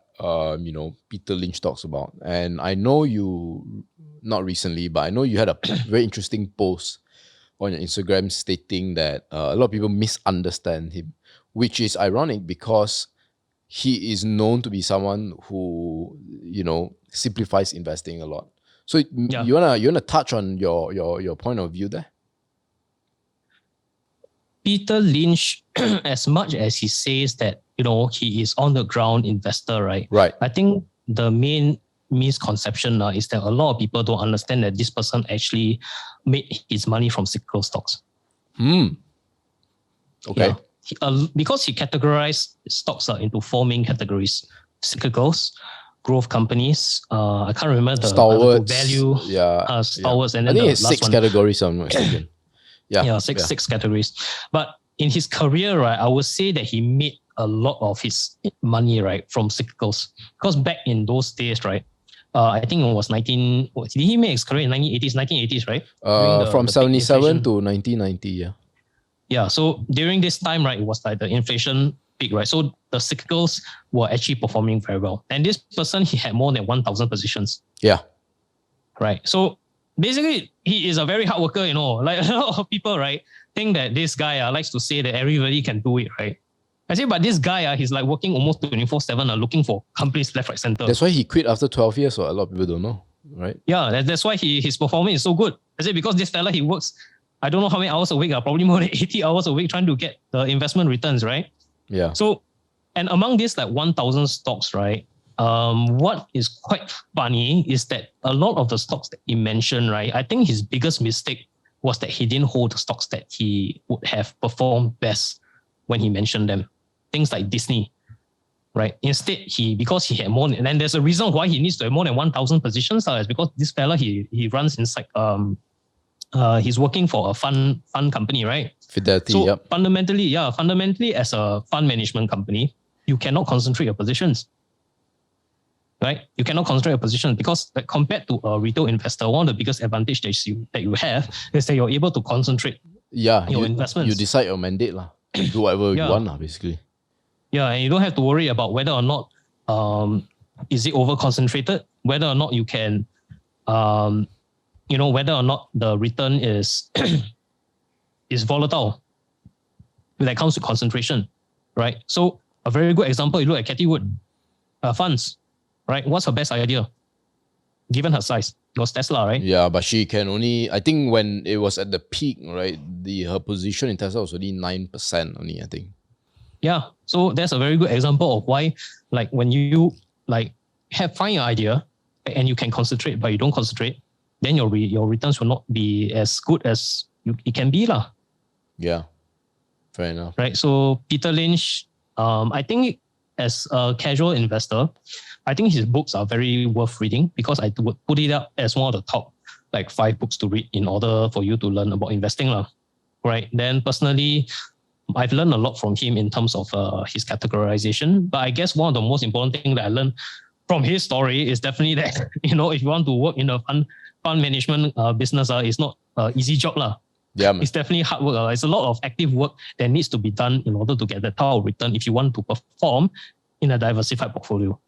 Peter Lynch talks about. And I know you, not recently, but I know you had a very interesting post on your Instagram stating that a lot of people misunderstand him, which is ironic because he is known to be someone who, simplifies investing a lot. So you wanna touch on your point of view there? Peter Lynch, as much as he says that, he is on the ground investor, right? Right. I think the main misconception is that a lot of people don't understand that this person actually made his money from cyclical stocks. Okay. Yeah. Because he categorized stocks into 4 main categories: cyclicals, growth companies. I can't remember the stalwarts, value. Stalwarts, and then I think the it's 6 categories. I'm not mistaken. Six categories. But in his career, right, I would say that he made a lot of his money, right, from cyclicals. Because back in those days, right, I think it was did he make his career in 1980s, right? From 77 to 1990, yeah. Yeah, so during this time, right, it was like the inflation peak, right? So the cyclicals were actually performing very well. And this person, he had more than 1,000 positions. Yeah. Right. So basically, he is a very hard worker, like a lot of people, right, think that this guy likes to say that everybody can do it, right? I say, but this guy, he's like working almost 24/7, looking for companies left, right, center. That's why he quit after 12 years, so a lot of people don't know, right? Yeah, that's why his performance is so good. I say, because this fella, he works, I don't know how many hours a week, probably more than 80 hours a week trying to get the investment returns, right? Yeah. So, and among these like 1,000 stocks, right, what is quite funny is that a lot of the stocks that he mentioned, right, I think his biggest mistake was that he didn't hold the stocks that he would have performed best when he mentioned them. Things like Disney, right? Instead, because he had more, and there's a reason why he needs to have more than 1,000 positions, is because this fella, he runs inside, he's working for a fund company, right? Fidelity, so fundamentally, as a fund management company, you cannot concentrate your positions. Right? You cannot concentrate your position because compared to a retail investor, one of the biggest advantages that you have is that you're able to concentrate your investments. You decide your mandate lah. Do whatever you want lah, basically. Yeah, and you don't have to worry about whether or not is it over concentrated, whether or not you can whether or not the return is is volatile when it comes to concentration, right? So a very good example, you look at Cathy Wood funds. Right? What's her best idea? Given her size, it was Tesla, right? Yeah, but she can only, I think when it was at the peak, right, her position in Tesla was only 9% only, I think. Yeah, so that's a very good example of why, like, when you find your idea and you can concentrate, but you don't concentrate, then your returns will not be as good as it can be lah. Yeah, fair enough. Right. So Peter Lynch, I think as a casual investor, I think his books are very worth reading because I would put it up as one of the top 5 books to read in order for you to learn about investing lah. Right. Then personally, I've learned a lot from him in terms of his categorization. But I guess one of the most important things that I learned from his story is definitely that, if you want to work in a fund management business is not an easy job. Yeah, man. It's definitely hard work. It's a lot of active work that needs to be done in order to get the type of return if you want to perform in a diversified portfolio.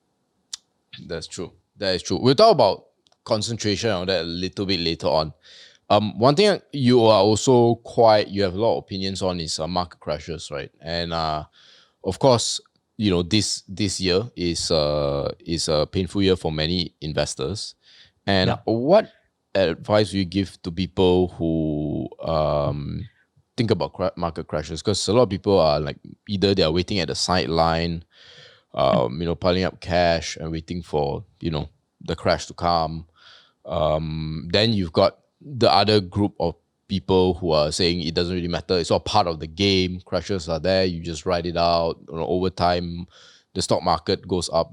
That's true. That is true. We'll talk about concentration on that a little bit later on. One thing you are also you have a lot of opinions on is market crashes, right? And of course, this year is a painful year for many investors. And what advice do you give to people who think about market crashes? Because a lot of people are like either they are waiting at the sideline, piling up cash and waiting for the crash to come. Then you've got the other group of people who are saying it doesn't really matter. It's all part of the game. Crashes are there. You just ride it out. Over time, the stock market goes up,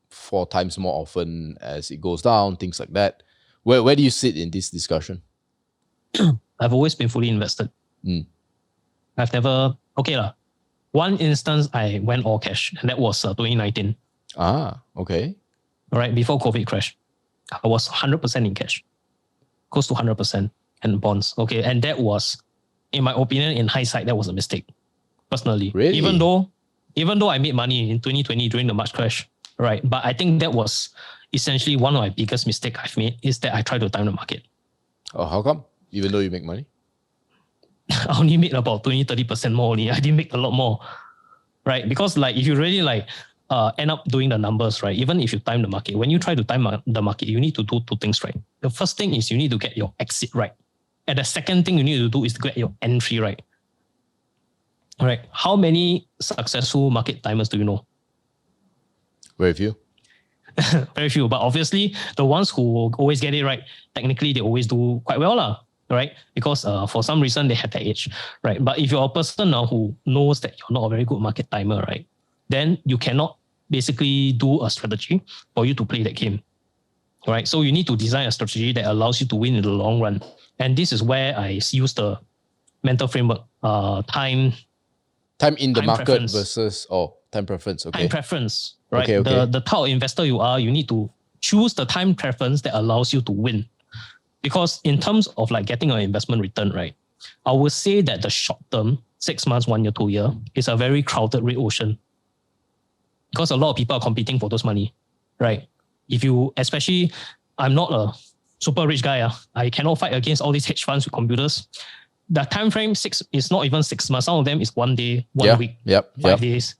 4 times more often as it goes down, things like that. Where do you sit in this discussion? I've always been fully invested. I've never, one instance I went all cash, and that was 2019. Okay. All right, before COVID crash. I was 100% in cash, close to 100% in bonds. Okay, and that was, in my opinion, in hindsight, that was a mistake, personally. Really? Even though I made money in 2020 during the March crash, right? But I think that was essentially one of my biggest mistakes I've made is that I tried to time the market. Oh, how come? Even though you make money? I only made about 20-30% more only. I didn't make a lot more, right? Because if you really end up doing the numbers, right? Even if you time the market, when you try to time the market, you need to do 2 things right. The first thing is you need to get your exit right. And the second thing you need to do is to get your entry right. All right. How many successful market timers do you know? Very few. Very few. But obviously, the ones who always get it right, technically, they always do quite well, right? Because for some reason, they have that edge, right? But if you're a person now who knows that you're not a very good market timer, right, then you cannot basically do a strategy for you to play that game, right? So you need to design a strategy that allows you to win in the long run. And this is where I use the mental framework, time in the market preference. versus time preference. Okay. Time preference, right? Okay. The type of investor you are, you need to choose the time preference that allows you to win. Because in terms of getting an investment return, right, I would say that the short term, 6 months, 1 year, 2 year, is a very crowded red ocean. Because a lot of people are competing for those money, right? Especially, I'm not a super rich guy. I cannot fight against all these hedge funds with computers. The time frame is not even 6 months. Some of them is 1 day, 1 week, 5 days.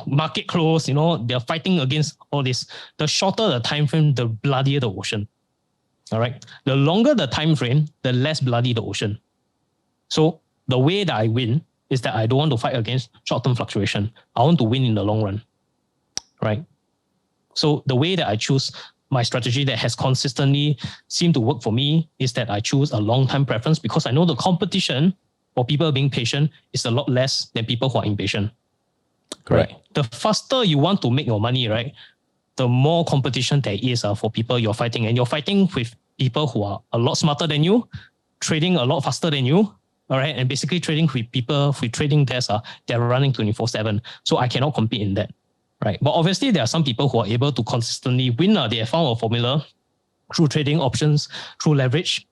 Market close. They're fighting against all this. The shorter the time frame, the bloodier the ocean. All right. The longer the time frame, the less bloody the ocean. So the way that I win is that I don't want to fight against short-term fluctuation. I want to win in the long run. Right. So the way that I choose my strategy that has consistently seemed to work for me is that I choose a long-term preference because I know the competition for people being patient is a lot less than people who are impatient. Correct. Right. The faster you want to make your money, right, the more competition there is for people you're fighting. And you're fighting with people who are a lot smarter than you, trading a lot faster than you. All right. And basically trading with people with trading desks, they're running 24/7. So I cannot compete in that. Right. But obviously, there are some people who are able to consistently win. They have found a formula through trading options, through leverage.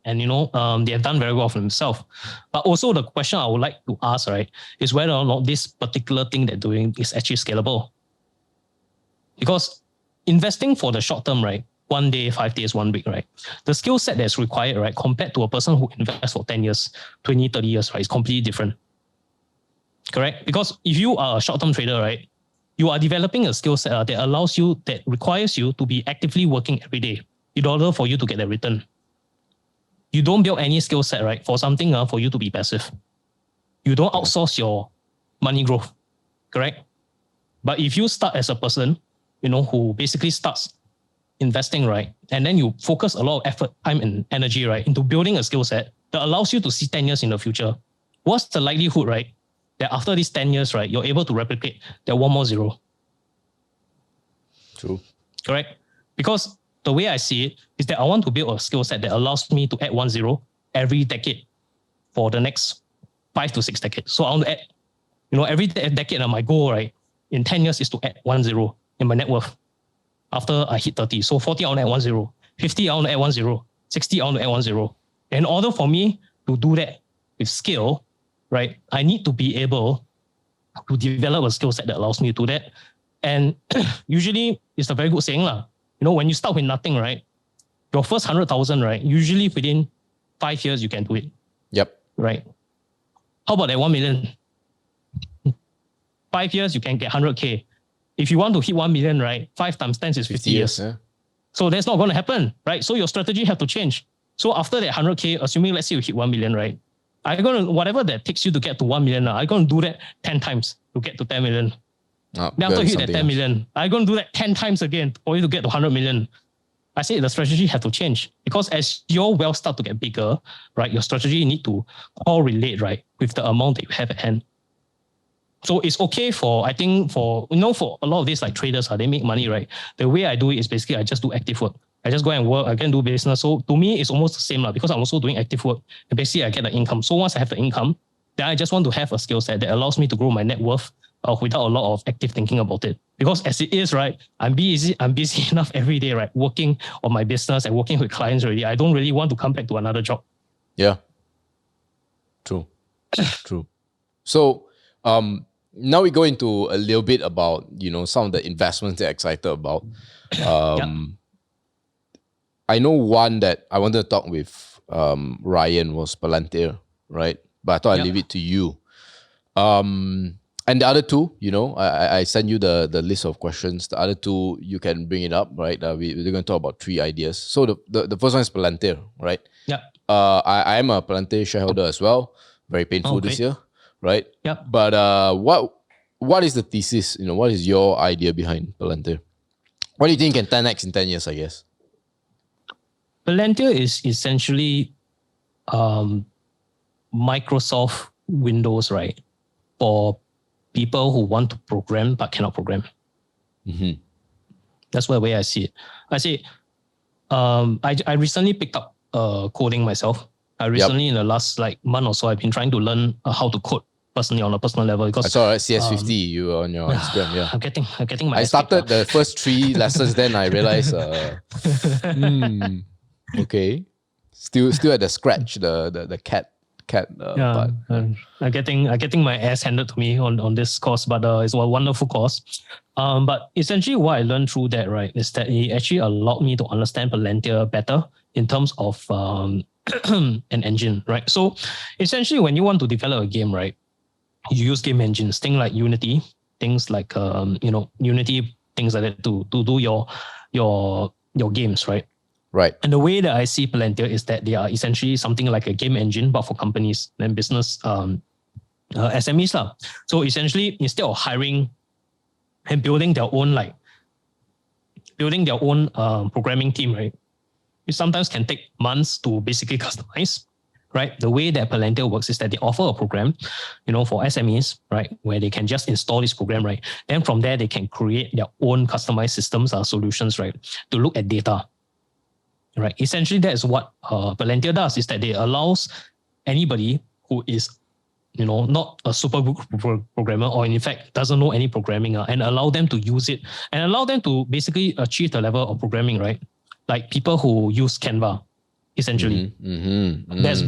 And, they have done very well for themselves. But also the question I would like to ask, right, is whether or not this particular thing they're doing is actually scalable. Because investing for the short term, right, 1 day, 5 days, 1 week, right, the skill set that's required, right, compared to a person who invests for 10 years, 20, 30 years, right, is completely different. Correct? Because if you are a short-term trader, right, you are developing a skill set that requires you to be actively working every day in order for you to get a return. You don't build any skill set, right, for something for you to be passive. You don't outsource your money growth, correct? But if you start as a person, who basically starts investing, right, and then you focus a lot of effort, time, and energy, right, into building a skill set that allows you to see 10 years in the future, what's the likelihood, right, that after these 10 years, right, you're able to replicate that 1 more 0? True. Correct? Because the way I see it is that I want to build a skill set that allows me to add 1 0 every decade for the next 5 to 6 decades. So I want to add, every decade, my goal, right, in 10 years is to add 1 0 in my net worth after I hit 30. So 40, I want to add 1 0. 50, I want to add 1 0. 60, I want to add 1 0. In order for me to do that with skill, right, I need to be able to develop a skill set that allows me to do that. And usually it's a very good saying, lah. You know, when you start with nothing, right, your first 100,000, right, usually within 5 years, you can do it. Yep. Right. How about that 1 million? 5 years, you can get 100K. If you want to hit 1 million, right, 5 times 10 is 50 years. Yeah. So that's not going to happen, right? So your strategy have to change. So after that 100K, assuming let's say you hit 1 million, right? I'm going to, whatever that takes you to get to 1 million, I'm going to do that 10 times to get to 10 million. Then after you hit that 10 million, I'm going to do that 10 times again for you to get to 100 million. I say the strategy have to change because as your wealth start to get bigger, right, your strategy need to correlate, right, with the amount that you have at hand. So it's okay for, I think for, you know, for a lot of these like traders, they make money, right? The way I do it is basically I just do active work. I just go and work, I can do business. So to me, it's almost the same because I'm also doing active work. And basically I get the income. So once I have the income, then I just want to have a skill set that allows me to grow my net worth without a lot of active thinking about it. Because as it is, right, I'm busy enough every day, right, working on my business and working with clients already. I don't really want to come back to another job. Yeah. True. True. So now we go into a little bit about, you know, some of the investments that I'm excited about. I know one that I wanted to talk with Ryan was Palantir, right? But I thought I'd leave it to you. And the other two, you know, I sent you the list of questions. The other two, you can bring it up, right? We're going to talk about 3 ideas. So the first one is Palantir, right? Yeah. I am a Palantir shareholder as well. Very painful this year, right? Yeah. But what is the thesis? You know, what is your idea behind Palantir? What do you think can 10x in 10 years, I guess? Palantir is essentially Microsoft Windows, right? For people who want to program but cannot program. Mm-hmm. That's the way I see it. I say, I recently picked up coding myself. I recently, in the last month or so, I've been trying to learn how to code personally on a personal level. Because I saw CS50 you were on your Instagram. Yeah, I'm getting my. I started the first 3 lessons, then I realized, okay, still at the scratch, the cat. Part. I'm getting my ass handed to me on this course, but it's a wonderful course. But essentially, what I learned through that, right, is that it actually allowed me to understand Palantir better in terms of an engine, right? So essentially, when you want to develop a game, right, you use game engines, things like Unity, things like Unity, things like that to do your games, right? Right. And the way that I see Palantir is that they are essentially something like a game engine, but for companies and business SMEs lah. So essentially, instead of hiring and building their own programming team, right? It sometimes can take months to basically customize, right? The way that Palantir works is that they offer a program, you know, for SMEs, right, where they can just install this program, right? Then from there, they can create their own customized systems or solutions, right, to look at data. Right. Essentially, that is what Palantir does, is that it allows anybody who is, you know, not a super good programmer or in fact doesn't know any programming and allow them to use it and allow them to basically achieve the level of programming, right? Like people who use Canva, essentially. That's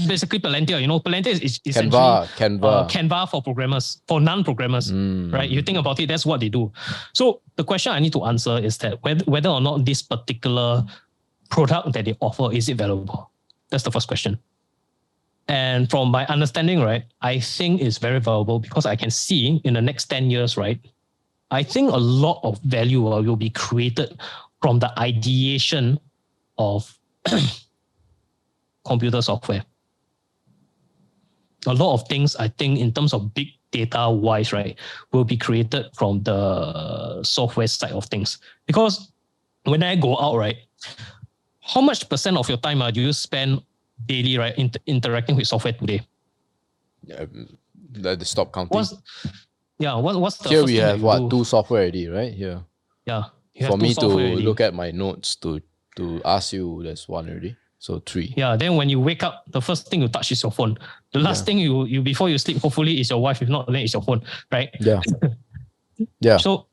basically Palantir. You know, Palantir is essentially Canva for programmers, for non-programmers, right? You think about it, that's what they do. So the question I need to answer is that whether or not this particular product that they offer, is it valuable? That's the first question. And from my understanding, right, I think it's very valuable because I can see in the next 10 years, right, I think a lot of value will be created from the ideation of computer software. A lot of things, I think, in terms of big data wise, right, will be created from the software side of things. Because when I go out, right, how much % of your time do you spend daily, right, interacting with software today? Let us stop counting. What's the here first we have do? 2 software already, right? Here. Yeah. For me to look at my notes to ask you, there's 1 already. So 3. Yeah. Then when you wake up, the first thing you touch is your phone. The last thing you before you sleep, hopefully, is your wife. If not, then it's your phone, right? Yeah. Yeah. So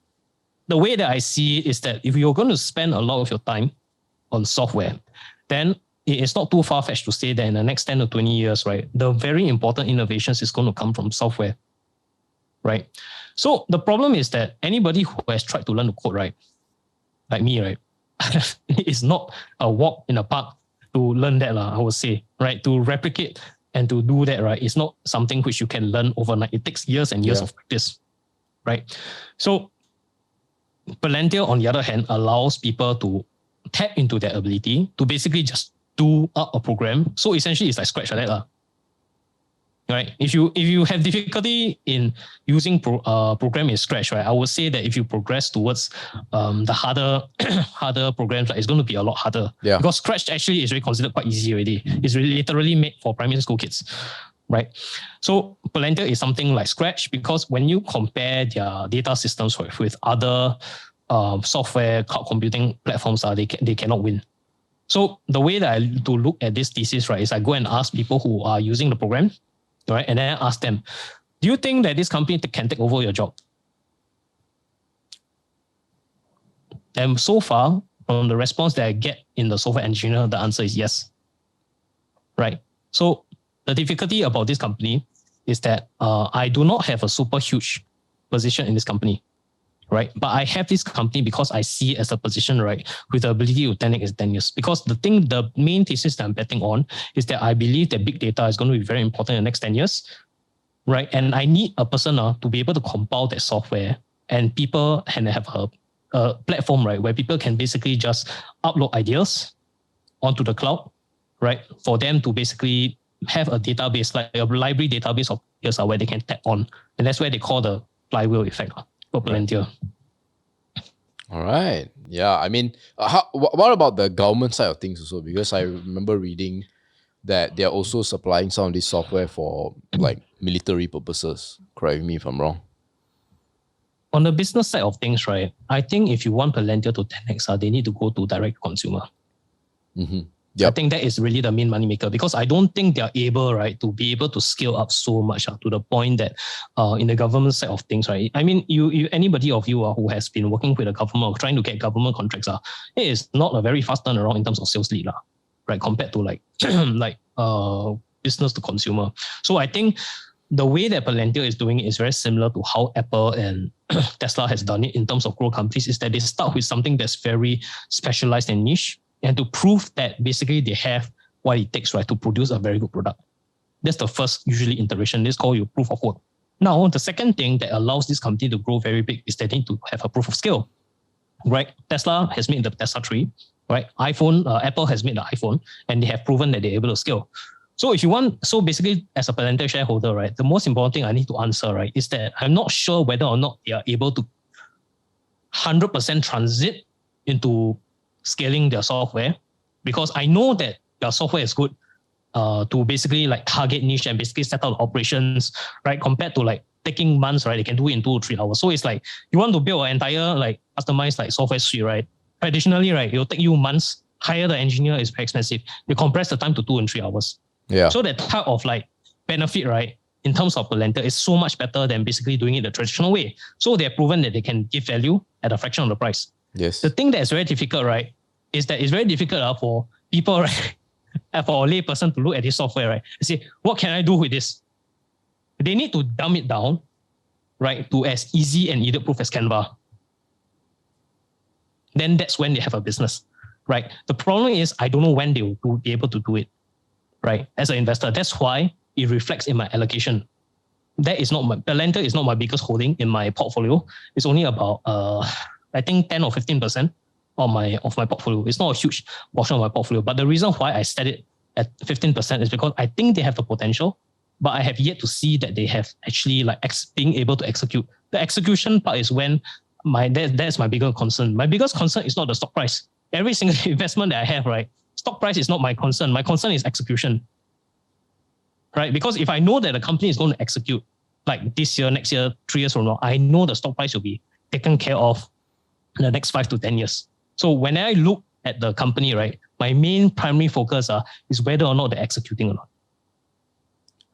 the way that I see it is that if you're going to spend a lot of your time on software, then it is not too far-fetched to say that in the next 10 to 20 years, right, the very important innovations is going to come from software, right? So the problem is that anybody who has tried to learn to code, right, like me, right, it's not a walk in the park to learn that, I would say, right? To replicate and to do that, right, it's not something which you can learn overnight. It takes years and years of practice, right? So Palantir, on the other hand, allows people to tap into their ability to basically just do up a program. So essentially, it's like Scratch like that, right? If you have difficulty in using program in Scratch, right, I would say that if you progress towards the harder programs, right, it's going to be a lot harder. Yeah. Because Scratch actually is really considered quite easy already. It's really literally made for primary school kids, right? So Palantir is something like Scratch because when you compare their data systems with other software cloud computing platforms, they cannot win. So the way that I to look at this thesis, right, is I go and ask people who are using the program, right, and then I ask them, do you think that this company can take over your job? And so far, from the response that I get in the software engineer, the answer is yes, right? So the difficulty about this company is that I do not have a super huge position in this company, right? But I have this company because I see it as a position, right, with the ability to 10x in 10 years. Because the main thesis that I'm betting on is that I believe that big data is going to be very important in the next 10 years, right? And I need a person to be able to compile that software, and people can have a platform, right, where people can basically just upload ideas onto the cloud, right, for them to basically have a database, like a library database of ideas where they can tap on. And that's where they call the flywheel effect for Palantir. All right. Yeah. I mean, what about the government side of things also? Because I remember reading that they're also supplying some of this software for like military purposes. Correct me if I'm wrong. On the business side of things, right, I think if you want Palantir to 10x, they need to go to direct consumer. Mm-hmm. Yep. I think that is really the main money maker because I don't think they're able, right, to be able to scale up so much to the point that in the government side of things, right, I mean, anybody of you who has been working with the government or trying to get government contracts, it is not a very fast turnaround in terms of sales lead, right, compared to like business to consumer. So I think the way that Palantir is doing it is very similar to how Apple and Tesla has done it in terms of growth companies, is that they start with something that's very specialized and niche, and to prove that basically they have what it takes, right, to produce a very good product. That's the first usually iteration. This is called your proof of work. Now, the second thing that allows this company to grow very big is that they need to have a proof of scale, right? Tesla has made the Tesla 3, right? Apple has made the iPhone, and they have proven that they're able to scale. So so basically as a Palantir shareholder, right, the most important thing I need to answer, right, is that I'm not sure whether or not they are able to 100% transit into scaling their software, because I know that their software is good to basically like target niche and basically set out operations, right? Compared to like taking months, right? They can do it in 2 or 3 hours. So it's like you want to build an entire like customized like software suite, right? Traditionally, right, it'll take you months. Hire the engineer is very expensive. You compress the time to 2 and 3 hours. Yeah. So that type of like benefit, right, in terms of Palantir is so much better than basically doing it the traditional way. So they have proven that they can give value at a fraction of the price. Yes. The thing that is very difficult, right, is that it's very difficult for people, right, for a lay person to look at this software, right, and say, what can I do with this? They need to dumb it down, right, to as easy and idiot-proof as Canva. Then that's when they have a business, right? The problem is I don't know when they will be able to do it, right, as an investor. That's why it reflects in my allocation. Palantir is not my biggest holding in my portfolio. It's only about, I think 10 or 15% of my portfolio. It's not a huge portion of my portfolio, but the reason why I set it at 15% is because I think they have the potential, but I have yet to see that they have actually like being able to execute. The execution part is when that's my bigger concern. My biggest concern is not the stock price. Every single investment that I have, right, stock price is not my concern. My concern is execution, right? Because if I know that the company is going to execute like this year, next year, 3 years from now, I know the stock price will be taken care of in the next 5 to 10 years. So when I look at the company, right, my main primary focus is whether or not they're executing or not.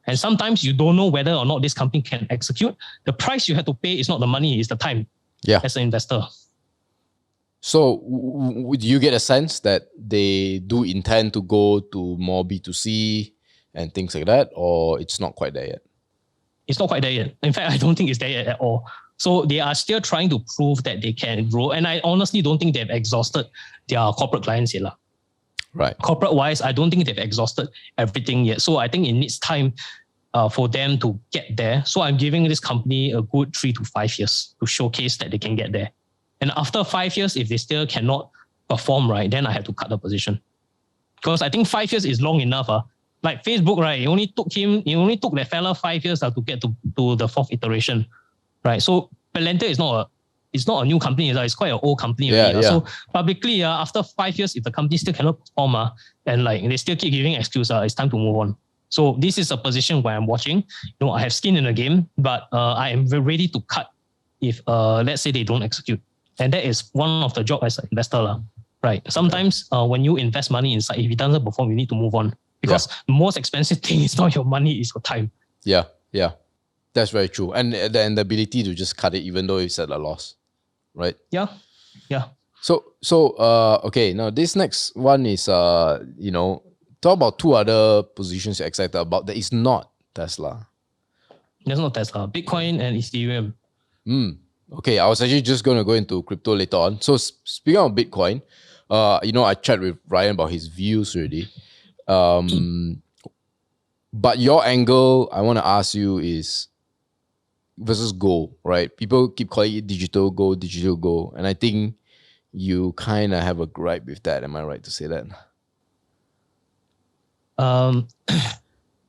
And sometimes you don't know whether or not this company can execute. The price you have to pay is not the money, it's the time as an investor. So do you get a sense that they do intend to go to more B2C and things like that, or it's not quite there yet? It's not quite there yet. In fact, I don't think it's there yet at all. So they are still trying to prove that they can grow. And I honestly don't think they've exhausted their corporate clients yet. Right. Corporate wise, I don't think they've exhausted everything yet. So I think it needs time for them to get there. So I'm giving this company a good 3 to 5 years to showcase that they can get there. And after 5 years, if they still cannot perform right, then I have to cut the position. Because I think 5 years is long enough. Like Facebook, right? It only took that fella 5 years to get to the fourth iteration, right? So Palantir is not a new company. It's quite an old company already. So publicly, after 5 years, if the company still cannot perform, and like they still keep giving excuses, it's time to move on. So this is a position where I'm watching. I have skin in the game, but I am ready to cut if let's say they don't execute. And that is one of the job as an investor, right? Sometimes when you invest money inside, if it doesn't perform, you need to move on. Because the most expensive thing is not your money, it's your time. Yeah. That's very true. And the ability to just cut it even though it's at a loss, right? Yeah. So okay, now this next one is, talk about two other positions you're excited about that is not Tesla. There's no Tesla. Bitcoin and Ethereum. Okay, I was actually just going to go into crypto later on. So speaking of Bitcoin, I chatted with Ryan about his views already. But your angle, I want to ask you is versus gold, right? People keep calling it digital gold. And I think you kind of have a gripe with that. Am I right to say that?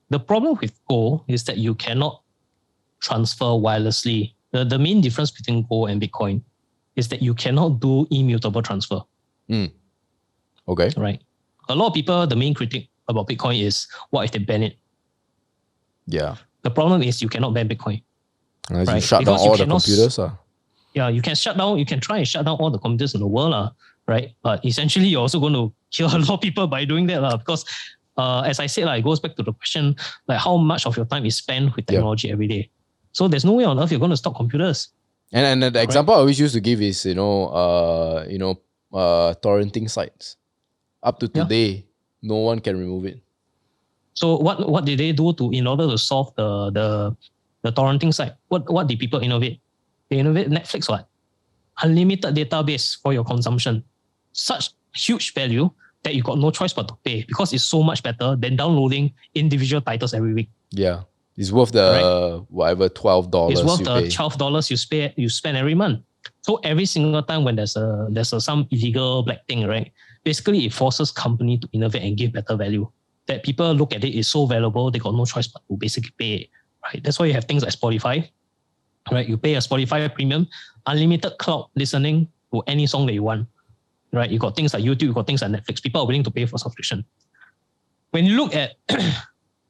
The problem with gold is that you cannot transfer wirelessly. The main difference between gold and Bitcoin is that you cannot do immutable transfer. Okay. Right. A lot of people, the main critique about Bitcoin is, what if they ban it? Yeah. The problem is you cannot ban Bitcoin. Right? You shut down all the computers. Yeah, you can try and shut down all the computers in the world, right? But essentially, you're also going to kill a lot of people by doing that, because as I said, it goes back to the question, like how much of your time is spent with technology every day. So there's no way on earth you're going to stop computers. And the example I always used to give is, torrenting sites. Up to today, no one can remove it. So what did they do in order to solve the torrenting site? What did people innovate? They innovate Netflix, unlimited database for your consumption. Such huge value that you got no choice but to pay, because it's so much better than downloading individual titles every week. Yeah. It's worth the whatever $12 it's worth you the pay. $12 you spend every month. So every single time when there's some illegal black thing, right? Basically, it forces company to innovate and give better value. That people look at it is so valuable, they got no choice but to basically pay it, right? That's why you have things like Spotify, right? You pay a Spotify premium, unlimited cloud listening to any song that you want, right? You got things like YouTube, you got things like Netflix. People are willing to pay for subscription. When you look at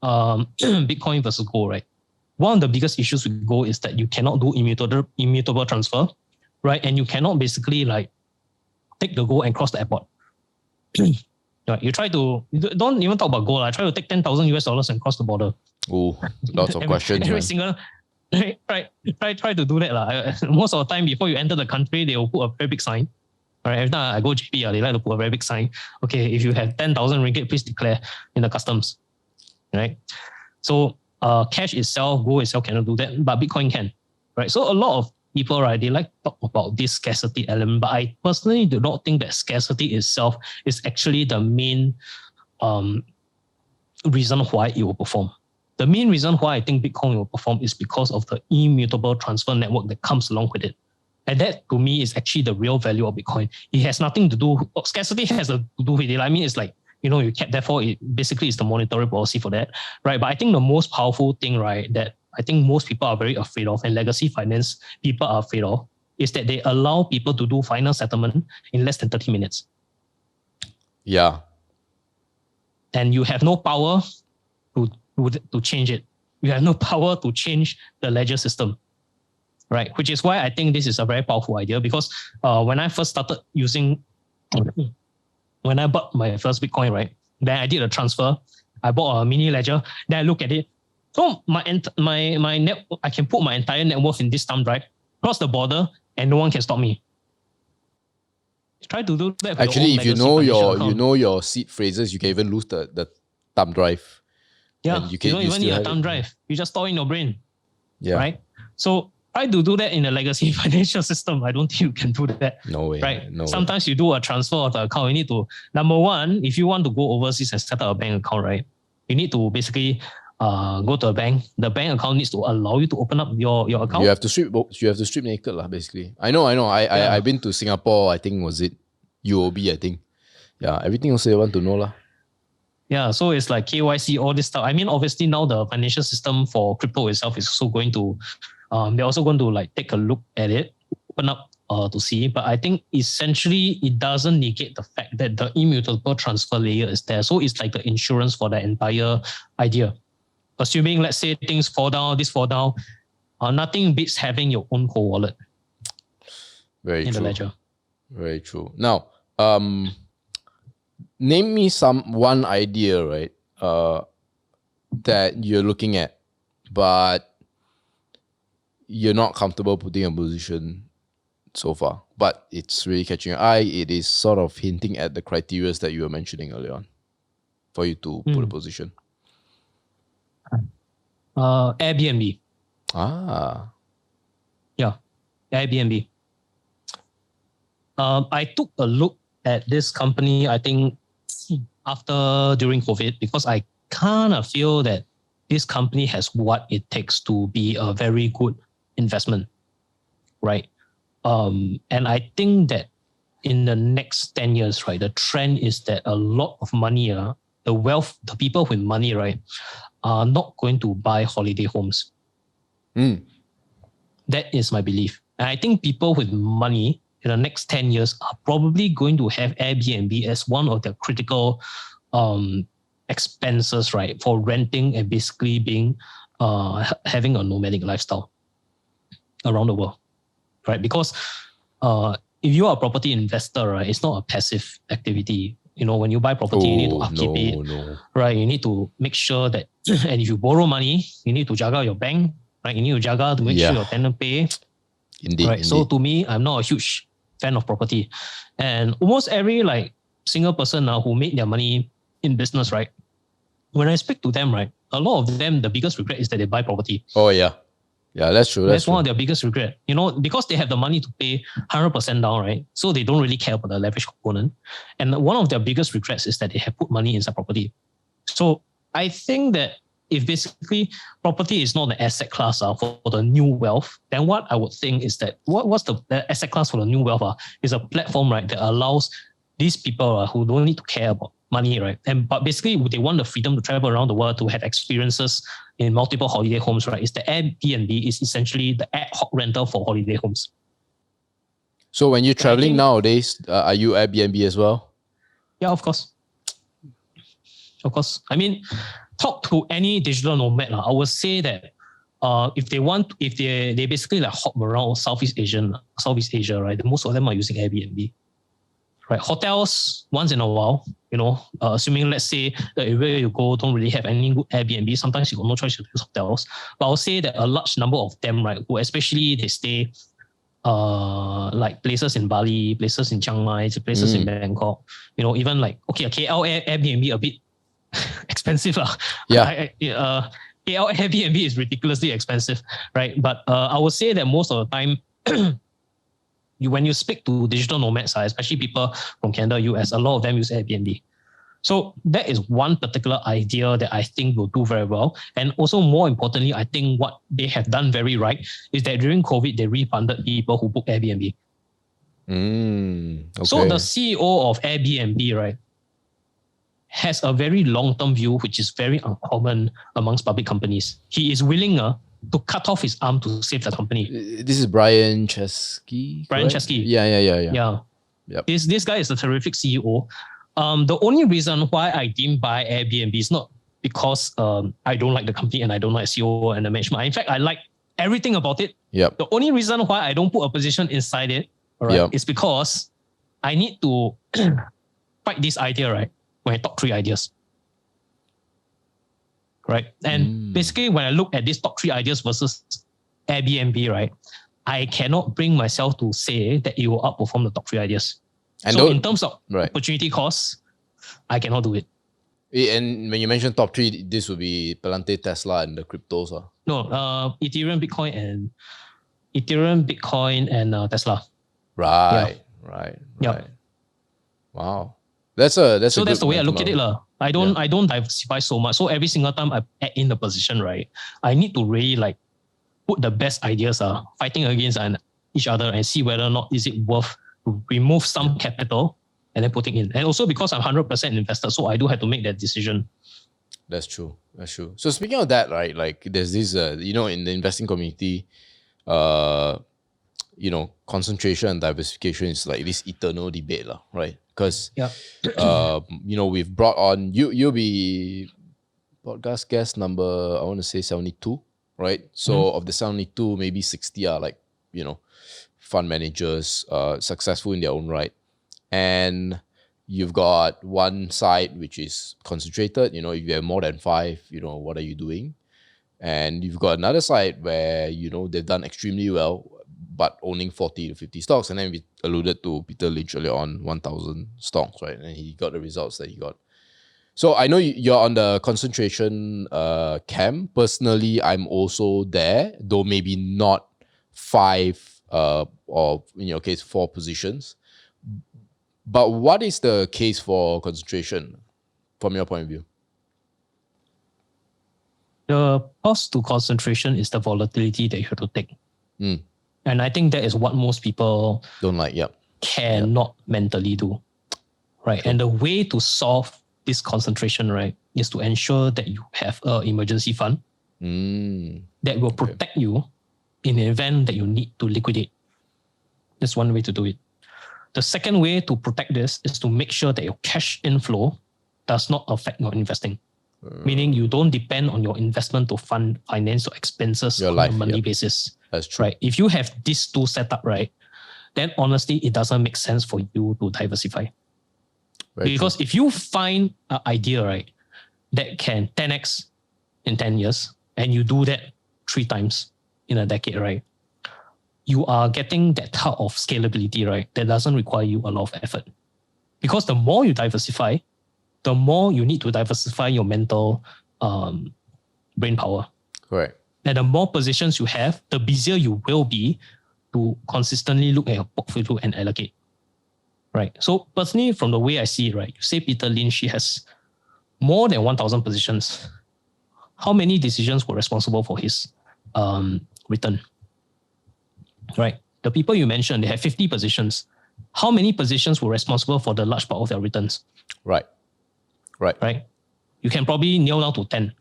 Bitcoin versus gold, right? One of the biggest issues with gold is that you cannot do immutable transfer, right? And you cannot basically take the gold and cross the airport. Right, you try to, don't even talk about gold. I try to take $10,000 and cross the border. Oh, lots of questions. Every single, try to do that. Most of the time before you enter the country, they will put a very big sign. All right, every time I go JP, they like to put a very big sign. Okay, if you have 10,000 ringgit, please declare in the customs. Right? So cash itself, gold itself cannot do that, but Bitcoin can. Right? So a lot of people, right, they like to talk about this scarcity element, but I personally do not think that scarcity itself is actually the main reason why it will perform. The main reason why I think Bitcoin will perform is because of the immutable transfer network that comes along with it. And that, to me, is actually the real value of Bitcoin. It has nothing to do, scarcity has to do with it. I mean, it's like, you kept, therefore, it basically is the monetary policy for that, right? But I think the most powerful thing, right, that I think most people are very afraid of, and legacy finance people are afraid of, is that they allow people to do final settlement in less than 30 minutes. Yeah. And you have no power to change it. You have no power to change the ledger system, right? Which is why I think this is a very powerful idea, because when I first started using, when I bought my first Bitcoin, right, then I did a transfer. I bought a mini ledger. Then I look at it. So my net, I can put my entire net worth in this thumb drive, cross the border, and no one can stop me. Try to do that for Actually, your own if you legacy know financial account. your seed phrases, you can even lose the thumb drive. Yeah, And you don't even need a thumb it. drive. You just store in your brain. Yeah. Right? So try to do that in a legacy financial system. I don't think you can do that. No way. Right? No Sometimes you do a transfer of the account. You need to, number one, if you want to go overseas and set up a bank account, right? You need to basically go to a bank. The bank account needs to allow you to open up your account. You have to strip naked lah, basically. I know. I've been to Singapore, I think was it UOB, I think. Yeah, everything also you want to know lah. Yeah, so it's like KYC, all this stuff. I mean, obviously now the financial system for crypto itself is also going to, they're also going to like take a look at it, open up to see. But I think essentially it doesn't negate the fact that the immutable transfer layer is there. So it's like the insurance for the entire idea. Assuming, let's say things fall down, this fall down, nothing beats having your own cold wallet. Very in true. the ledger. Very true. Now, name me one idea, right, that you're looking at, but you're not comfortable putting a position so far, but it's really catching your eye. It is sort of hinting at the criteria that you were mentioning earlier on for you to put a position. Airbnb. Yeah, Airbnb. I took a look at this company, I think, during COVID, because I kind of feel that this company has what it takes to be a very good investment, right? And I think that in the next 10 years, right, the trend is that a lot of money, the people with money, right, are not going to buy holiday homes. That is my belief. And I think people with money in the next 10 years are probably going to have Airbnb as one of their critical expenses, right, for renting and basically being having a nomadic lifestyle around the world, right? Because if you are a property investor, right, it's not a passive activity. You know, when you buy property, you need to upkeep it, right? You need to make sure that, and if you borrow money, you need to jaga your bank, right? You need to jaga to make sure your tenant pay. Indeed. So to me, I'm not a huge fan of property. And almost every like single person who made their money in business, right? When I speak to them, right, a lot of them, the biggest regret is that they buy property. Oh, yeah. Yeah, that's true. That's one of their biggest regret. You know, because they have the money to pay 100% down, right? So they don't really care about the leverage component. And one of their biggest regrets is that they have put money inside property. So I think that if basically property is not the asset class for the new wealth, then what I would think is that what's the asset class for the new wealth is a platform, right, that allows these people who don't need to care about money, right? But basically they want the freedom to travel around the world, to have experiences in multiple holiday homes, right? Is the Airbnb is essentially the ad hoc rental for holiday homes. So when you're traveling nowadays, are you Airbnb as well? Yeah, of course. Of course. I mean, talk to any digital nomad. I would say that if they basically like hop around Southeast Asia, right? Most of them are using Airbnb. Right, hotels once in a while, you know, assuming let's say the area you go don't really have any good Airbnb, sometimes you got no choice to use hotels. But I'll say that a large number of them, right, who especially they stay like places in Bali, places in Chiang Mai, places in Bangkok, you know, even like KL Airbnb a bit expensive. Yeah. KL Airbnb is ridiculously expensive, right? But I would say that most of the time when you speak to digital nomads, especially people from Canada, US, a lot of them use Airbnb. So that is one particular idea that I think will do very well. And also more importantly, I think what they have done very right is that during COVID, they refunded people who book Airbnb. Okay. So the CEO of Airbnb, right, has a very long-term view, which is very uncommon amongst public companies. He is willing to cut off his arm to save the company. This is Brian Chesky. Brian Chesky. Yeah. Yep. This guy is a terrific CEO. The only reason why I didn't buy Airbnb is not because I don't like the company and I don't like CEO and the management. In fact, I like everything about it. Yep. The only reason why I don't put a position inside it, is because I need to fight this idea, right? When I top 3 ideas. Right. And basically when I look at these top 3 ideas versus Airbnb, right, I cannot bring myself to say that it will outperform the top 3 ideas. And so in terms of right. opportunity cost, I cannot do it. And when you mention top three, this would be Palantir, Tesla, and the cryptos. No, Ethereum, Bitcoin, and Tesla. Right. Yep. Wow. That's the way I look at it. I don't diversify so much. So every single time I add in the position, right, I need to really like put the best ideas fighting against each other and see whether or not is it worth to remove some capital and then putting in. And also because I'm 100% invested, so I do have to make that decision. That's true. So speaking of that, right, like there's this, in the investing community, concentration and diversification is like this eternal debate, right? Because, we've brought on, you'll be podcast guest number, I want to say 72, right? So of the 72, maybe 60 are like, fund managers, successful in their own right. And you've got one side which is concentrated, if you have more than 5, what are you doing? And you've got another side where, they've done extremely well, but owning 40 to 50 stocks. And then we alluded to Peter Lynch earlier on 1,000 stocks, right? And he got the results that he got. So I know you're on the concentration camp. Personally, I'm also there, though maybe not 5 or in your case 4 positions. But what is the case for concentration from your point of view? The cost to concentration is the volatility that you have to take. And I think that is what most people don't like, cannot mentally do. Right. And the way to solve this concentration, right, is to ensure that you have an emergency fund that will protect you in the event that you need to liquidate. That's one way to do it. The second way to protect this is to make sure that your cash inflow does not affect your investing. Meaning you don't depend on your investment to finance your expenses on a monthly basis. That's true. Right. If you have these two set up, right, then honestly, it doesn't make sense for you to diversify. Because if you find an idea, right, that can 10x in 10 years, and you do that 3 times in a decade, right, you are getting that type of scalability, right, that doesn't require you a lot of effort. Because the more you diversify, the more you need to diversify your mental brain power. Correct. And the more positions you have, the busier you will be to consistently look at your portfolio and allocate. Right. So personally, from the way I see it, right, you say Peter Lynch, he has more than 1,000 positions. How many decisions were responsible for his return? Right. The people you mentioned, they have 50 positions. How many positions were responsible for the large part of their returns? Right. You can probably nail down to 10.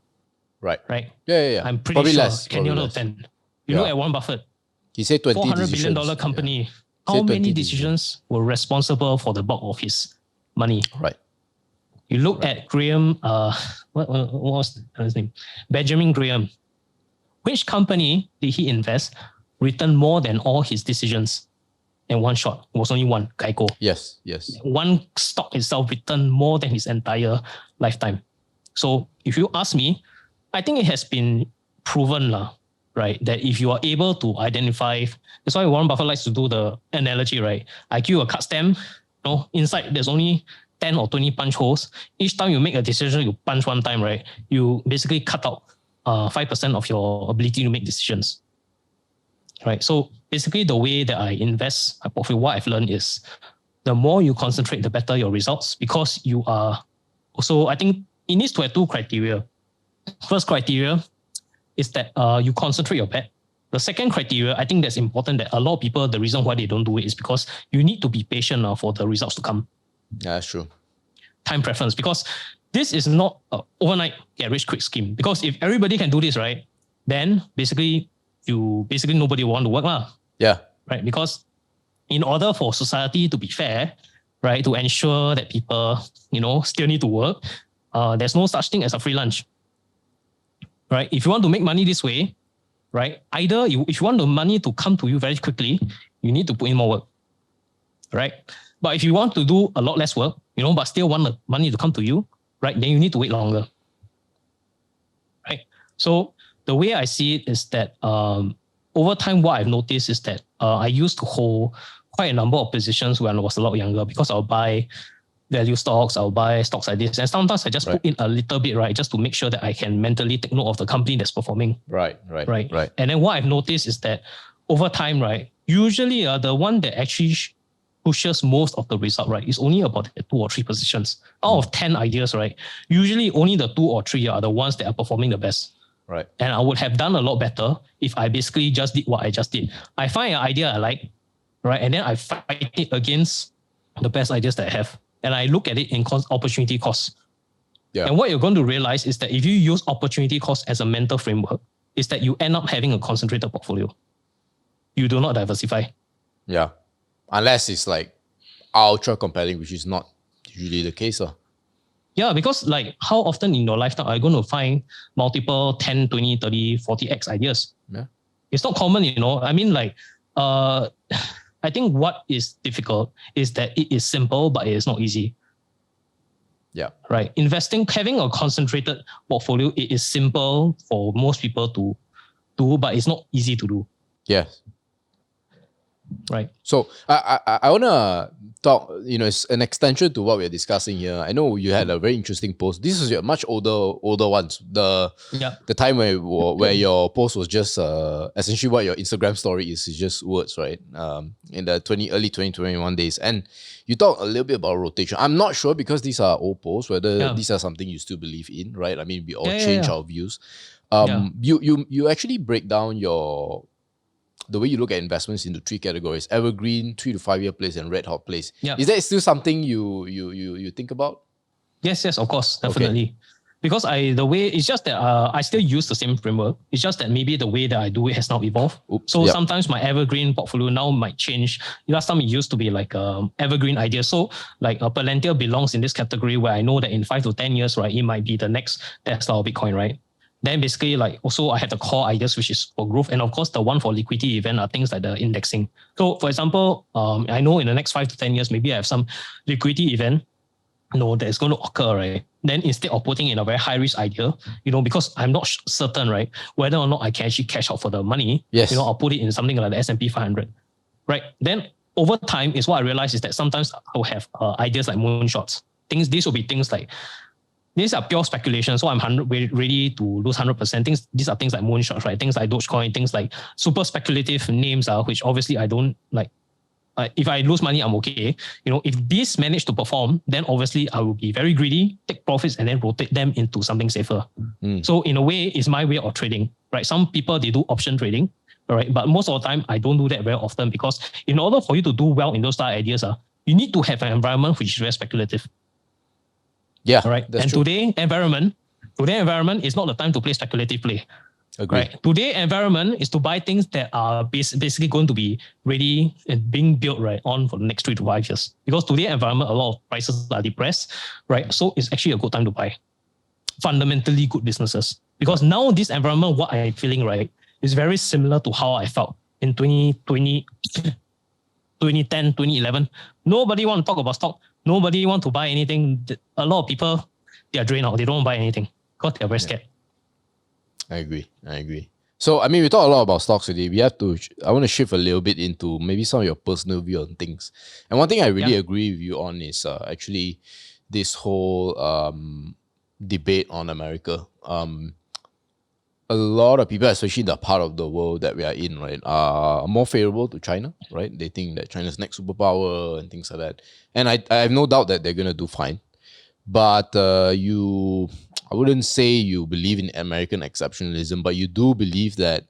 Right. Yeah. I'm pretty probably sure less. you can nail down to 10. You look at Warren Buffett. He said 20 $400 billion company. Yeah. How many decisions were responsible for the bulk of his money? Right. You look at Graham, what was his name? Benjamin Graham. Which company did he invest return more than all his decisions in one shot? It was only one, Geico. Yes. One stock itself returned more than his entire lifetime. So if you ask me, I think it has been proven, right, that if you are able to identify, that's why Warren Buffett likes to do the analogy, right? I give you a card stamp, inside there's only 10 or 20 punch holes. Each time you make a decision, you punch one time, right? You basically cut out 5% of your ability to make decisions. Right. So basically the way that I invest my portfolio, what I've learned is the more you concentrate, the better your results, because you are also, I think it needs to have 2 criteria. First criteria is that you concentrate your bet. The second criteria, I think that's important, that a lot of people, the reason why they don't do it is because you need to be patient for the results to come. Yeah, that's true. Time preference, because this is not an overnight get rich quick scheme. Because if everybody can do this, right, then basically nobody will want to work. Yeah. Right. Because in order for society to be fair, right, to ensure that people, still need to work, there's no such thing as a free lunch. Right. If you want to make money this way, right, either if you want the money to come to you very quickly, you need to put in more work. Right. But if you want to do a lot less work, but still want the money to come to you, right, then you need to wait longer. Right. So the way I see it is that over time, what I've noticed is that I used to hold quite a number of positions when I was a lot younger because I'll buy value stocks, I'll buy stocks like this. And sometimes I just put in a little bit, right? Just to make sure that I can mentally take note of the company that's performing. Right. And then what I've noticed is that over time, right, usually the one that actually pushes most of the result, right, is only about 2 or 3 positions. Out of 10 ideas, right, usually only the 2 or 3 are the ones that are performing the best. Right. And I would have done a lot better if I basically just did what I just did. I find an idea I like, right, and then I fight it against the best ideas that I have. And I look at it in opportunity cost. Yeah. And what you're going to realize is that if you use opportunity cost as a mental framework, is that you end up having a concentrated portfolio. You do not diversify. Yeah. Unless it's like ultra compelling, which is not usually the case. Yeah, because like how often in your lifetime are you going to find multiple 10, 20, 30, 40x ideas? Yeah. It's not common, I mean, like, I think what is difficult is that it is simple, but it is not easy. Yeah. Right. Investing, having a concentrated portfolio, it is simple for most people to do, but it's not easy to do. Yes. Right. So I want to talk, it's an extension to what we're discussing here. I know you had a very interesting post. This is your much older ones. The time where your post was just essentially what your Instagram story is just words, right? In the early 2021 days. And you talk a little bit about rotation. I'm not sure because these are old posts, whether these are something you still believe in, right? I mean, we all change our views. You actually break down the way you look at investments into 3 categories: evergreen, 3 to 5 year plays, and red hot plays. Yeah. Is that still something you think about? Yes, of course, definitely. Okay. Because the way it's just that I still use the same framework. It's just that maybe the way that I do it has now evolved. Sometimes my evergreen portfolio now might change. Last time it used to be like evergreen idea. So like Palantir belongs in this category where I know that in 5 to 10 years, right, it might be the next Tesla or Bitcoin, right? Then basically, like also I have the core ideas, which is for growth. And of course, the one for liquidity event are things like the indexing. So for example, I know in the next 5 to 10 years, maybe I have some liquidity event, that is going to occur, right? Then instead of putting in a very high risk idea, because I'm not certain, right, whether or not I can actually cash out for the money, I'll put it in something like the S&P 500, right? Then over time is what I realize is that sometimes I'll have ideas like moonshots. These will be things like, these are pure speculation, so I'm ready to lose 100%. These are things like moonshots, right? Things like Dogecoin, things like super speculative names, which obviously I don't like. If I lose money, I'm okay. If these manage to perform, then obviously I will be very greedy, take profits, and then rotate them into something safer. So in a way, it's my way of trading, right? Some people, they do option trading, all right? But most of the time, I don't do that very often because in order for you to do well in those style ideas, you need to have an environment which is very speculative. Yeah. All right. And true. Today environment is not the time to play speculative play. Agree. Right. Today environment is to buy things that are basically going to be ready and being built right on for the next 3 to 5 years. Because today environment, a lot of prices are depressed, right? So it's actually a good time to buy fundamentally good businesses. Because now this environment, what I'm feeling, right, is very similar to how I felt in 2020, 2010, 2011. Nobody want to talk about stock. Nobody want to buy anything. A lot of people, they are drained out. They don't buy anything because they're very scared. I agree. So, I mean, we talk a lot about stocks today. I want to shift a little bit into maybe some of your personal view on things. And one thing I really agree with you on is actually this whole debate on America. A lot of people, especially in the part of the world that we are in, right, are more favorable to China, right? They think that China's next superpower and things like that. And I have no doubt that they're going to do fine. But I wouldn't say you believe in American exceptionalism, but you do believe that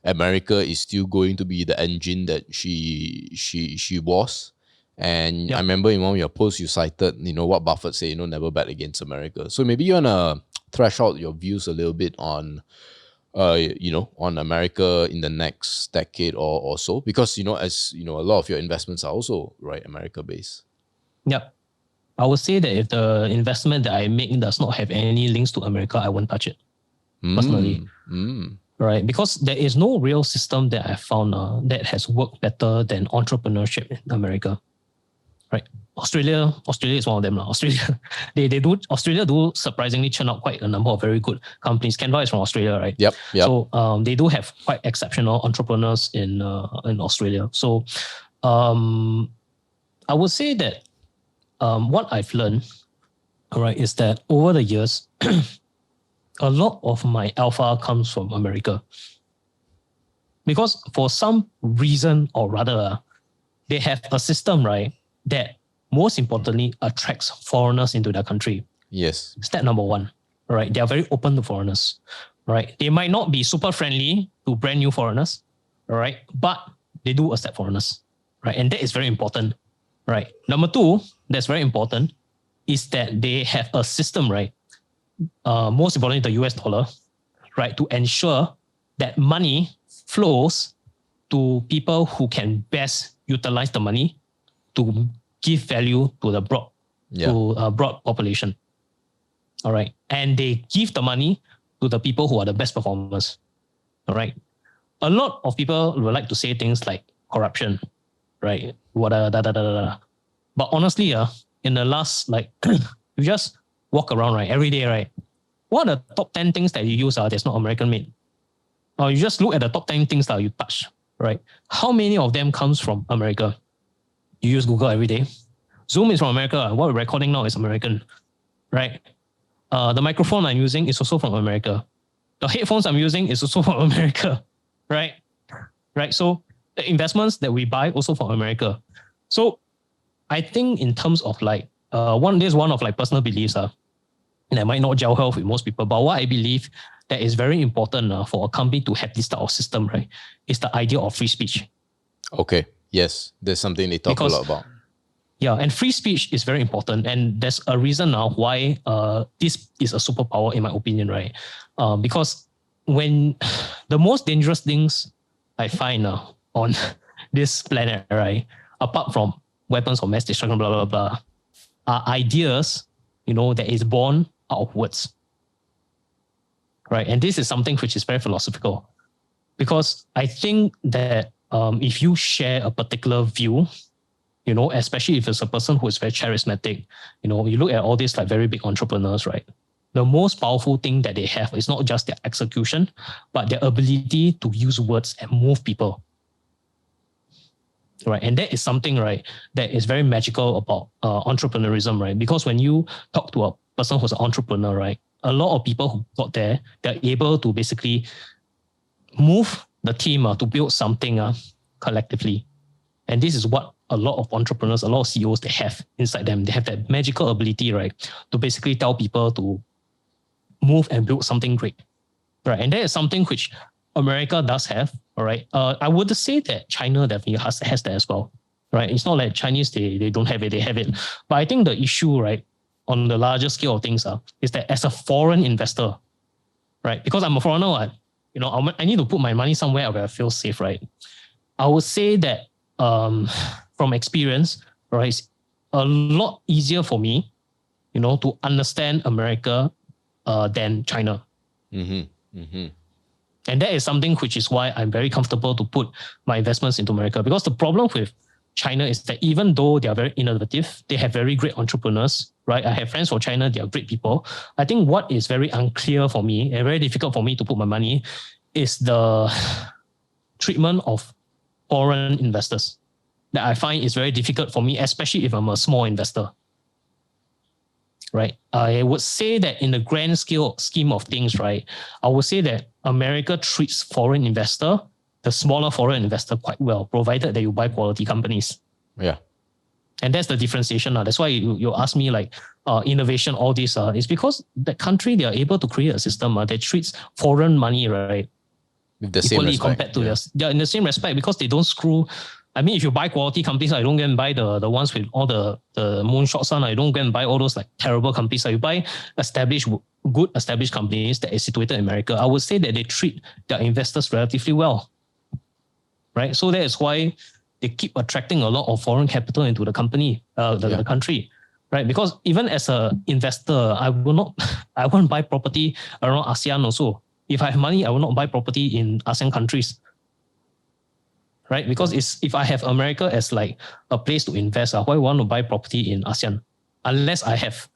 America is still going to be the engine that she was. And I remember in one of your posts, you cited, what Buffett said, never bet against America. So maybe you want to thrash out your views a little bit on, on America in the next decade or so, because, as a lot of your investments are also, right, America-based. Yeah. I would say that if the investment that I make does not have any links to America, I won't touch it, personally. Right? Because there is no real system that I found that has worked better than entrepreneurship in America. Right? Australia is one of them. Australia do surprisingly churn out quite a number of very good companies. Canva is from Australia, right? Yep. So they do have quite exceptional entrepreneurs in Australia. So I would say that what I've learned, all right, is that over the years, a lot of my alpha comes from America. Because for some reason or rather, they have a system, right, that most importantly attracts foreigners into their country. Yes. Step number one, right? They are very open to foreigners, right? They might not be super friendly to brand new foreigners, all right? But they do accept foreigners, right? And that is very important, right? Number two, that's very important, is that they have a system, right? Most importantly, the US dollar, right? To ensure that money flows to people who can best utilize the money to give value to the broad population. All right. And they give the money to the people who are the best performers. All right. A lot of people would like to say things like corruption, right? But honestly, in the last, you just walk around, right, every day, right? What are the top 10 things that you use that's not American made? Or you just look at the top 10 things that you touch, right? How many of them comes from America? You use Google every day. Zoom is from America. What we're recording now is American, right? The microphone I'm using is also from America. The headphones I'm using is also from America, right? Right. So the investments that we buy also from America. So I think in terms of one of personal beliefs, and I might not gel health with most people, but what I believe that is very important for a company to have this type of system, right, is the idea of free speech. Okay. Yes. There's something they talk a lot about. Yeah, and free speech is very important. And there's a reason now why this is a superpower, in my opinion, right? Because when the most dangerous things I find on this planet, right, apart from weapons of mass destruction, blah, blah, blah, are ideas, that is born out of words. Right. And this is something which is very philosophical. Because I think that if you share a particular view, especially if it's a person who is very charismatic, you look at all these very big entrepreneurs, right? The most powerful thing that they have is not just their execution, but their ability to use words and move people. Right. And that is something, right, that is very magical about entrepreneurism, right? Because when you talk to a person who's an entrepreneur, right, a lot of people who got there, they're able to basically move the team to build something collectively. And this is what a lot of entrepreneurs, a lot of CEOs, they have inside them. They have that magical ability, right, to basically tell people to move and build something great. Right. And that is something which America does have. All right. I would say that China definitely has that as well. Right. It's not like Chinese, they don't have it, they have it. But I think the issue, right, on the larger scale of things is that as a foreign investor, right, because I'm a foreigner, I need to put my money somewhere where I feel safe, right? I would say that from experience, right, it's a lot easier for me, to understand America than China. Mm-hmm. Mm-hmm. And that is something which is why I'm very comfortable to put my investments into America. Because the problem with China is that even though they are very innovative, they have very great entrepreneurs, right? I have friends from China, they are great people. I think what is very unclear for me and very difficult for me to put my money is the treatment of foreign investors that I find is very difficult for me, especially if I'm a small investor. Right. I would say that in the grand scheme of things, right, I would say that America treats the smaller foreign investor quite well, provided that you buy quality companies. Yeah. And that's the differentiation. That's why you ask me innovation, all this is because the country, they are able to create a system that treats foreign money, right, with the same respect. Compared to they're in the same respect because they don't screw. I mean, if you buy quality companies, I don't go and buy the ones with all the moonshots on. I don't go and buy all those terrible companies. You buy good established companies that is situated in America. I would say that they treat their investors relatively well, right? So that is why they keep attracting a lot of foreign capital into the company, the country, right? Because even as an investor, I won't buy property around ASEAN also. If I have money, I will not buy property in ASEAN countries. Right? Because if I have America as a place to invest, why want to buy property in ASEAN? Unless I have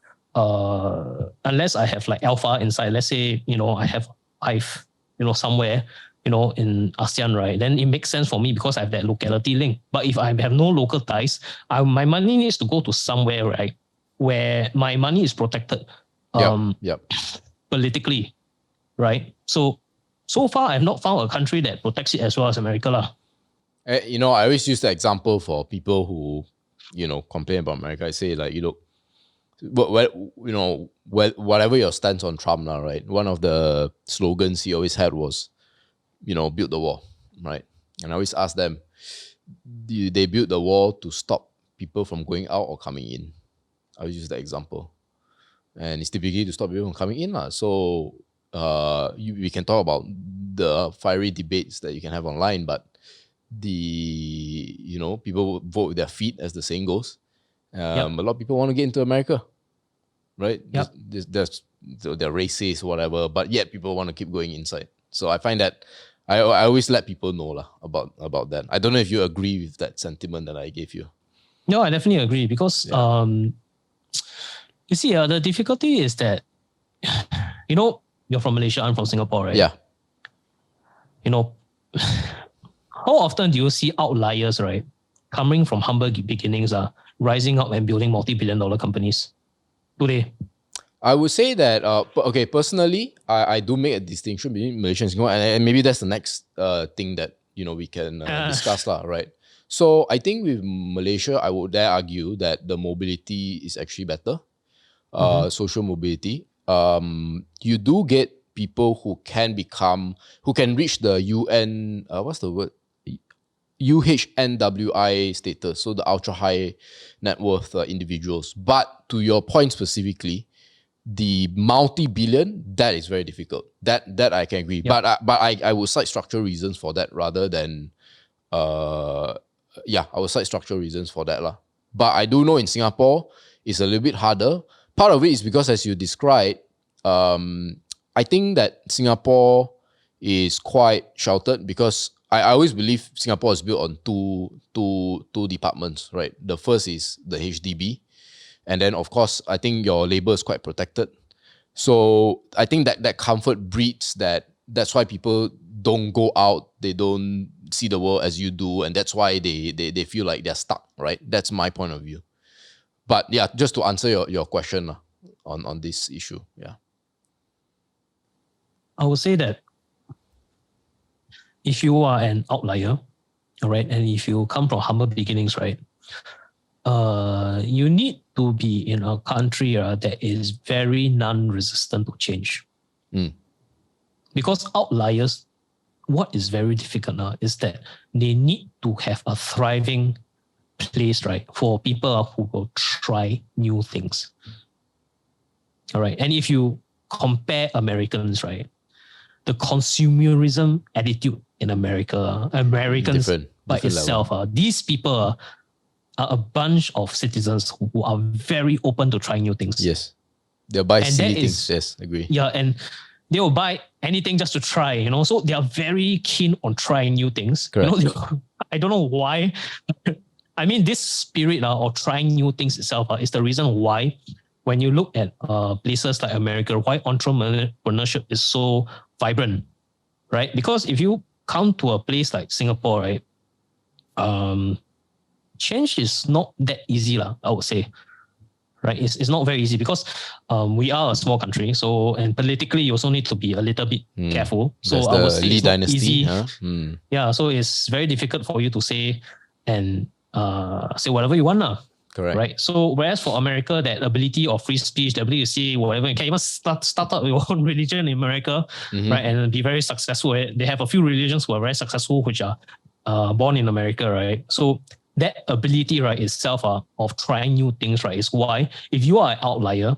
alpha inside. Let's say, I have IVE, somewhere in ASEAN, right, then it makes sense for me because I have that locality link. But if I have no local ties, my money needs to go to somewhere, right, where my money is protected politically, right? So far, I have not found a country that protects it as well as America. I always use the example for people who, complain about America. I say, like, whatever your stance on Trump now, right? One of the slogans he always had was, build the wall, right? And I always ask them, they build the wall to stop people from going out or coming in? I always use that example. And it's typically to stop people from coming in. So we can talk about the fiery debates that you can have online, but people vote with their feet, as the saying goes. A lot of people want to get into America, right? Yep. They're racist, whatever, but yet people want to keep going inside. So I find that I always let people know about that. I don't know if you agree with that sentiment that I gave you. No, I definitely agree because you see, the difficulty is that you're from Malaysia, I'm from Singapore, right? Yeah. How often do you see outliers, right, coming from humble beginnings, rising up and building multi-billion-dollar companies today? I would say that, personally, I do make a distinction between Malaysia and Singapore, and maybe that's the next thing that, we can discuss, right? So I think with Malaysia, I would dare argue that the mobility is actually better, social mobility. You do get people who can reach the UN, what's the word? UHNWI status, so the ultra high net worth individuals. But to your point specifically, the multi-billion, that is very difficult. That I can agree. Yep. But I would cite structural reasons for that rather than I would cite structural reasons for that. But I do know in Singapore it's a little bit harder. Part of it is because, as you described, I think that Singapore is quite sheltered because I always believe Singapore is built on two departments, right? The first is the HDB. And then, of course, I think your labor is quite protected. So I think that comfort breeds that. That's why people don't go out. They don't see the world as you do. And that's why they feel like they're stuck, right? That's my point of view. But yeah, just to answer your question on this issue. Yeah. I would say that if you are an outlier, all right, and if you come from humble beginnings, right, you need to be in a country that is very non-resistant to change. Because outliers, what is very difficult now is that they need to have a thriving place, right, for people who will try new things. All right, and if you compare Americans, right, the consumerism attitude in Americans different by itself, these people are a bunch of citizens who are very open to trying new things. Yes. They'll buy silly things. Yes, agree. Yeah, and they will buy anything just to try, so they are very keen on trying new things. Correct. I don't know why. I mean, this spirit of trying new things itself is the reason why when you look at places like America, why entrepreneurship is so vibrant, right? Because if you come to a place like Singapore, right, change is not that easy, I would say. Right? It's not very easy because we are a small country. So, and politically, you also need to be a little bit careful. So that's I would say Lee it's not dynasty, easy. Huh? Yeah, so it's very difficult for you to say and say whatever you want. Correct. Right? So whereas for America, that ability of free speech, the ability to say whatever, you can even start up your own religion in America, right? And be very successful. They have a few religions who are very successful, which are born in America, right? So that ability, right, itself of trying new things, right, is why if you are an outlier,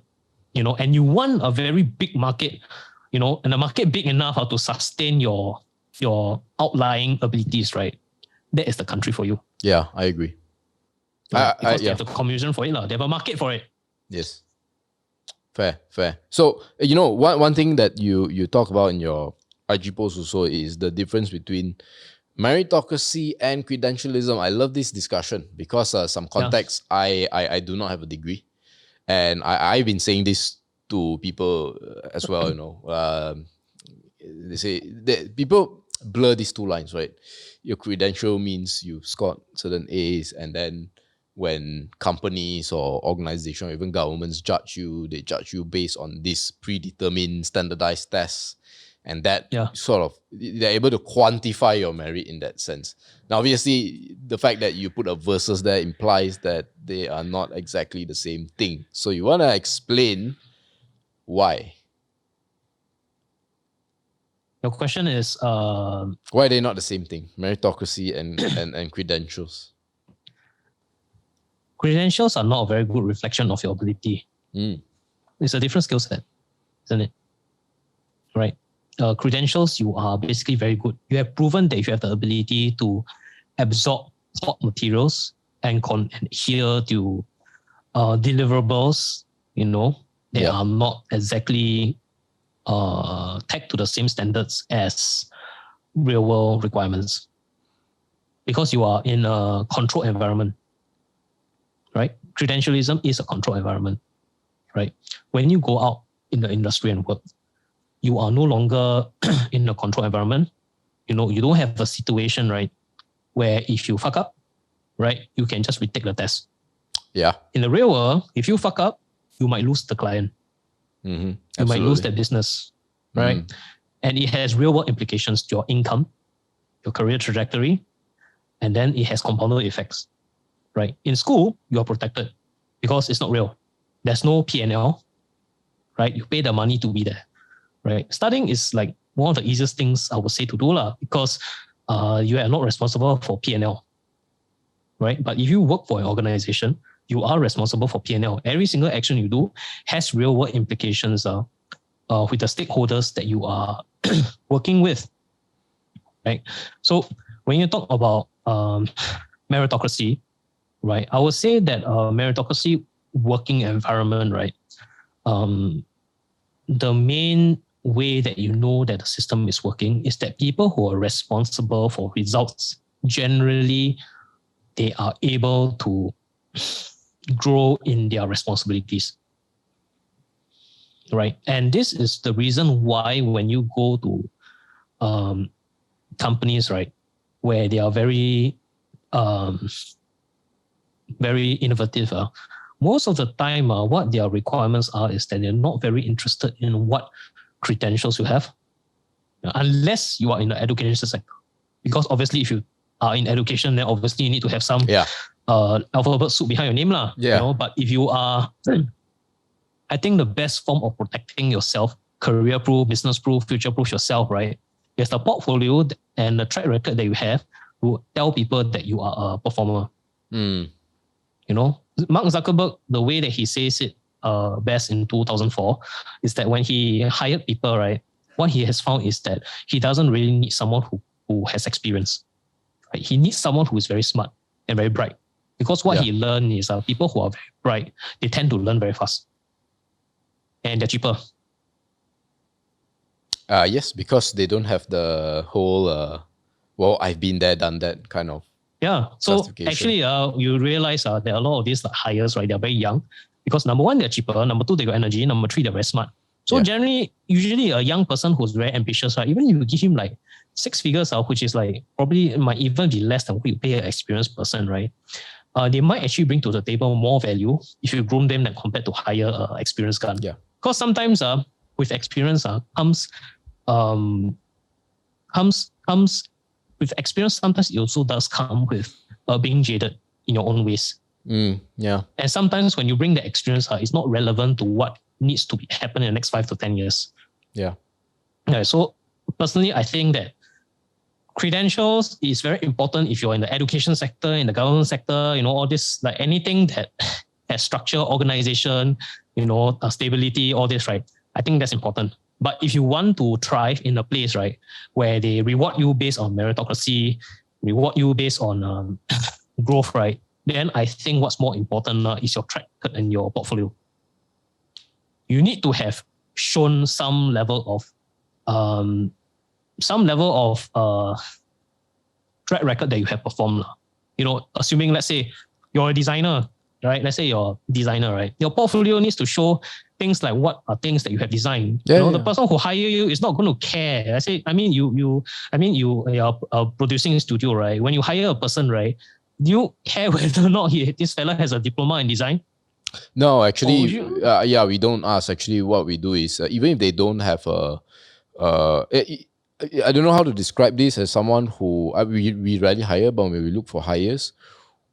and you want a very big market, and a market big enough to sustain your outlying abilities, right, that is the country for you. Yeah, I agree. Because they have the communism for it. They have a market for it. Yes. Fair. So, one thing that you talk about in your IG post also is the difference between meritocracy and credentialism. I love this discussion because some context, I do not have a degree. And I've been saying this to people as well, They say that people, blur these two lines, right? Your credential means you've scored certain A's, and then when companies or organizations or even governments judge you, they judge you based on this predetermined standardized tests, and that sort of, they're able to quantify your merit in that sense. Now, obviously, the fact that you put a versus there implies that they are not exactly the same thing. So you want to explain why. Your question is why are they not the same thing? Meritocracy and credentials. Credentials are not a very good reflection of your ability. It's a different skill set, isn't it? Right. Credentials, you are basically very good. You have proven that you have the ability to absorb taught materials and adhere to deliverables. They are not exactly tagged to the same standards as real world requirements, because you are in a controlled environment, right? Credentialism is a controlled environment, right? When you go out in the industry and work, you are no longer in a controlled environment. You don't have a situation, right, where if you fuck up, right, you can just retake the test. Yeah. In the real world, if you fuck up, you might lose the client. You might lose the business, right? And it has real world implications to your income, your career trajectory, and then it has compounded effects, right? In school, you are protected because it's not real. There's no P&L, right? You pay the money to be there, right? Studying is like one of the easiest things I would say to do because you are not responsible for P&L, right? But if you work for an organization, you are responsible for P&L. Every single action you do has real world implications with the stakeholders that you are working with, right? So when you talk about meritocracy, right, I would say that meritocracy working environment, right, the main way that you know that the system is working is that people who are responsible for results, generally, they are able to grow in their responsibilities, right? And this is the reason why when you go to companies, right, where they are very, very innovative, most of the time, what their requirements are is that they're not very interested in what credentials you have, unless you are in the education sector. Because obviously, if you are in education, then obviously you need to have some alphabet soup behind your name, But if you are, I think the best form of protecting yourself, career-proof, business-proof, future-proof yourself, right, is the portfolio and the track record that you have to tell people that you are a performer. Mark Zuckerberg, the way that he says it best in 2004 is that when he hired people, right, what he has found is that he doesn't really need someone who has experience. Right? He needs someone who is very smart and very bright. Because what he learned is people who are very bright, they tend to learn very fast. And they're cheaper. Yes, because they don't have the whole, I've been there, done that kind of. Yeah. So actually, you realize there are a lot of these hires, right? They're very young because number one, they're cheaper. Number two, they got energy. Number three, they're very smart. So generally, usually a young person who's very ambitious, right? Even if you give him like 6 figures, which is like probably might even be less than what you pay an experienced person, right? They might actually bring to the table more value if you groom them than compared to higher experienced gun. Yeah. Because sometimes with experience comes with experience. Sometimes it also does come with being jaded in your own ways. Yeah. And sometimes when you bring the experience, it's not relevant to what needs to happen in the next 5 to 10 years. Yeah. So personally, I think that credentials is very important if you're in the education sector, in the government sector, all this, like anything that has structure, organization, stability, all this, right? I think that's important. But if you want to thrive in a place, right, where they reward you based on meritocracy, reward you based on growth, right, then I think what's more important is your track record and your portfolio. You need to have shown some level of track record that you have performed. Assuming, let's say, you're a designer, right? Let's say you're a designer, right? Your portfolio needs to show things like what are things that you have designed. Yeah, the person who hire you is not going to care. You are a producing studio, right? When you hire a person, right, do you care whether or not this fella has a diploma in design? No, actually, we don't ask. Actually, what we do is even if they don't have I don't know how to describe this as someone who we rarely hire, but when we look for hires,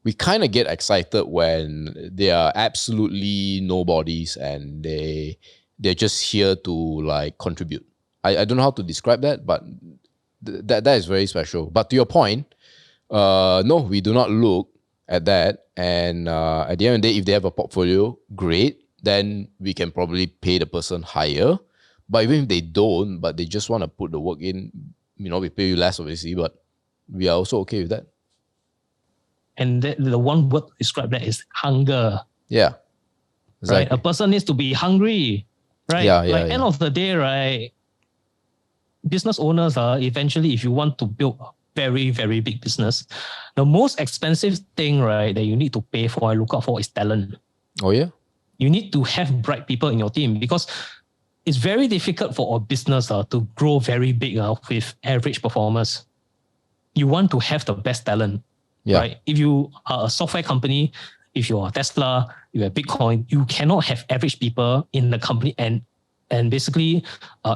we kind of get excited when they are absolutely nobodies and they're just here to like contribute. I don't know how to describe that, but that is very special. But to your point, no, we do not look at that. And at the end of the day, if they have a portfolio, great. Then we can probably pay the person higher. But even if they don't, but they just want to put the work in, we pay you less, obviously, but we are also okay with that. And the one word to describe that is hunger. Yeah. Exactly. Right? A person needs to be hungry. Right? End of the day, right? Business owners are eventually, if you want to build a very, very big business, the most expensive thing, right, that you need to pay for and look out for is talent. Oh, yeah? You need to have bright people in your team because it's very difficult for a business to grow very big with average performers. You want to have the best talent. Yeah. Right? If you are a software company, if you're Tesla, you have Bitcoin, you cannot have average people in the company and basically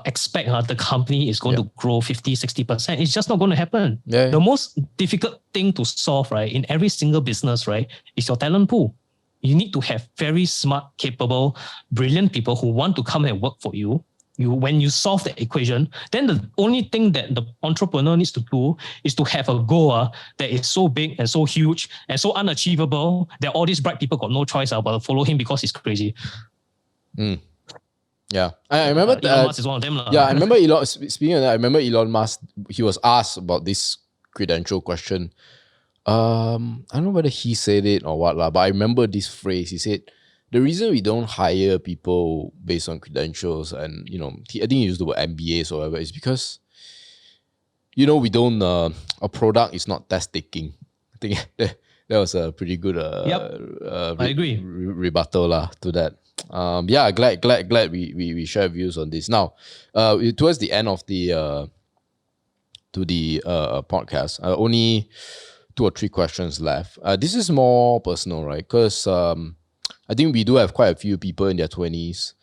expect the company is going to grow 50, 60%. It's just not going to happen. Yeah. The most difficult thing to solve, right, in every single business, right, is your talent pool. You need to have very smart, capable, brilliant people who want to come and work for you. When you solve the equation, then the only thing that the entrepreneur needs to do is to have a goal that is so big and so huge and so unachievable that all these bright people got no choice but to follow him because he's crazy. Yeah, I remember Elon Musk is one of them. Yeah, I remember Elon. Speaking of that, I remember Elon Musk. He was asked about this credential question. I don't know whether he said it or what, but I remember this phrase. He said, the reason we don't hire people based on credentials and, I think he used the word MBAs or whatever, is because, we don't, a product is not test taking. I think that was a pretty good I agree. Rebuttal to that. Glad we share views on this. Now, towards the end of the podcast, only 2 or 3 questions left. This is more personal, right? Because I think we do have quite a few people in their 20s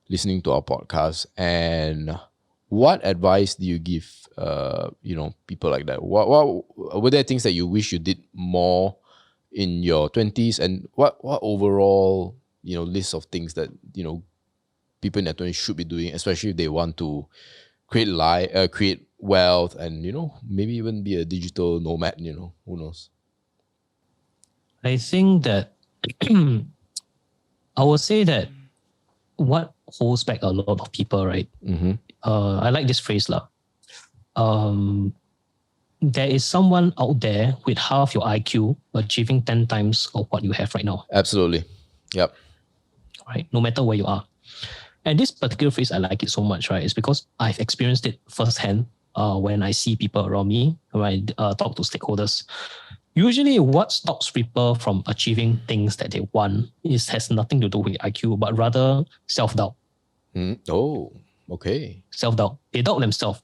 listening to our podcast. And what advice do you give, people like that? What were there things that you wish you did more in your 20s? And what overall, list of things that, people in their 20s should be doing, especially if they want to create wealth and, maybe even be a digital nomad, who knows? I think that I would say that what holds back a lot of people, right? Mm-hmm. I like this phrase. There is someone out there with half your IQ achieving 10 times of what you have right now. Absolutely. Yep. Right? No matter where you are. And this particular phrase, I like it so much, right? It's because I've experienced it firsthand when I see people around me, when I talk to stakeholders. Usually what stops people from achieving things that they want has nothing to do with IQ, but rather self-doubt. Oh, okay. Self-doubt. They doubt themselves.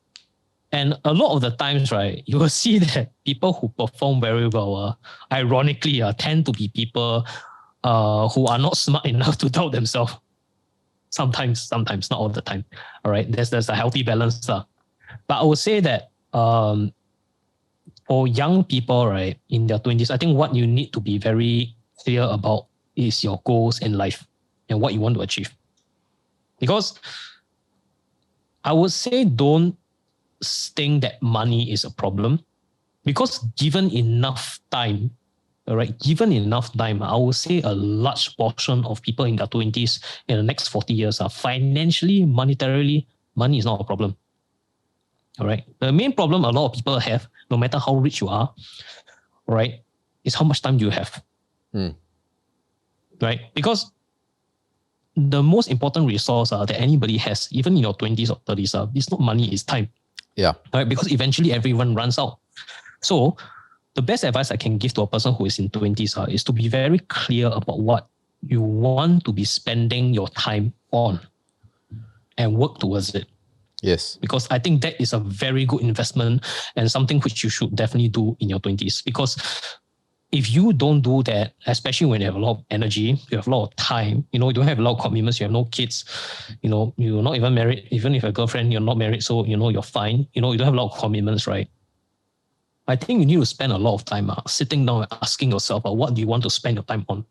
And a lot of the times, right, you will see that people who perform very well, ironically, tend to be people who are not smart enough to doubt themselves. Sometimes, not all the time. All right, there's a healthy balance. But I would say that for young people, right, in their 20s, I think what you need to be very clear about is your goals in life and what you want to achieve. Because I would say don't think that money is a problem, because given enough time, I would say a large portion of people in their 20s in the next 40 years are financially, monetarily, money is not a problem. All right. The main problem a lot of people have, no matter how rich you are, right, is how much time do you have. Right? Because the most important resource that anybody has, even in your 20s or 30s, it's not money, it's time. Yeah. Right? Because eventually everyone runs out. So the best advice I can give to a person who is in 20s is to be very clear about what you want to be spending your time on and work towards it. Yes. Because I think that is a very good investment and something which you should definitely do in your 20s. Because if you don't do that, especially when you have a lot of energy, you have a lot of time, you don't have a lot of commitments, you have no kids, you're not even married, even if you're a girlfriend, you're not married, so you're fine, you don't have a lot of commitments, right? I think you need to spend a lot of time sitting down and asking yourself, what do you want to spend your time on?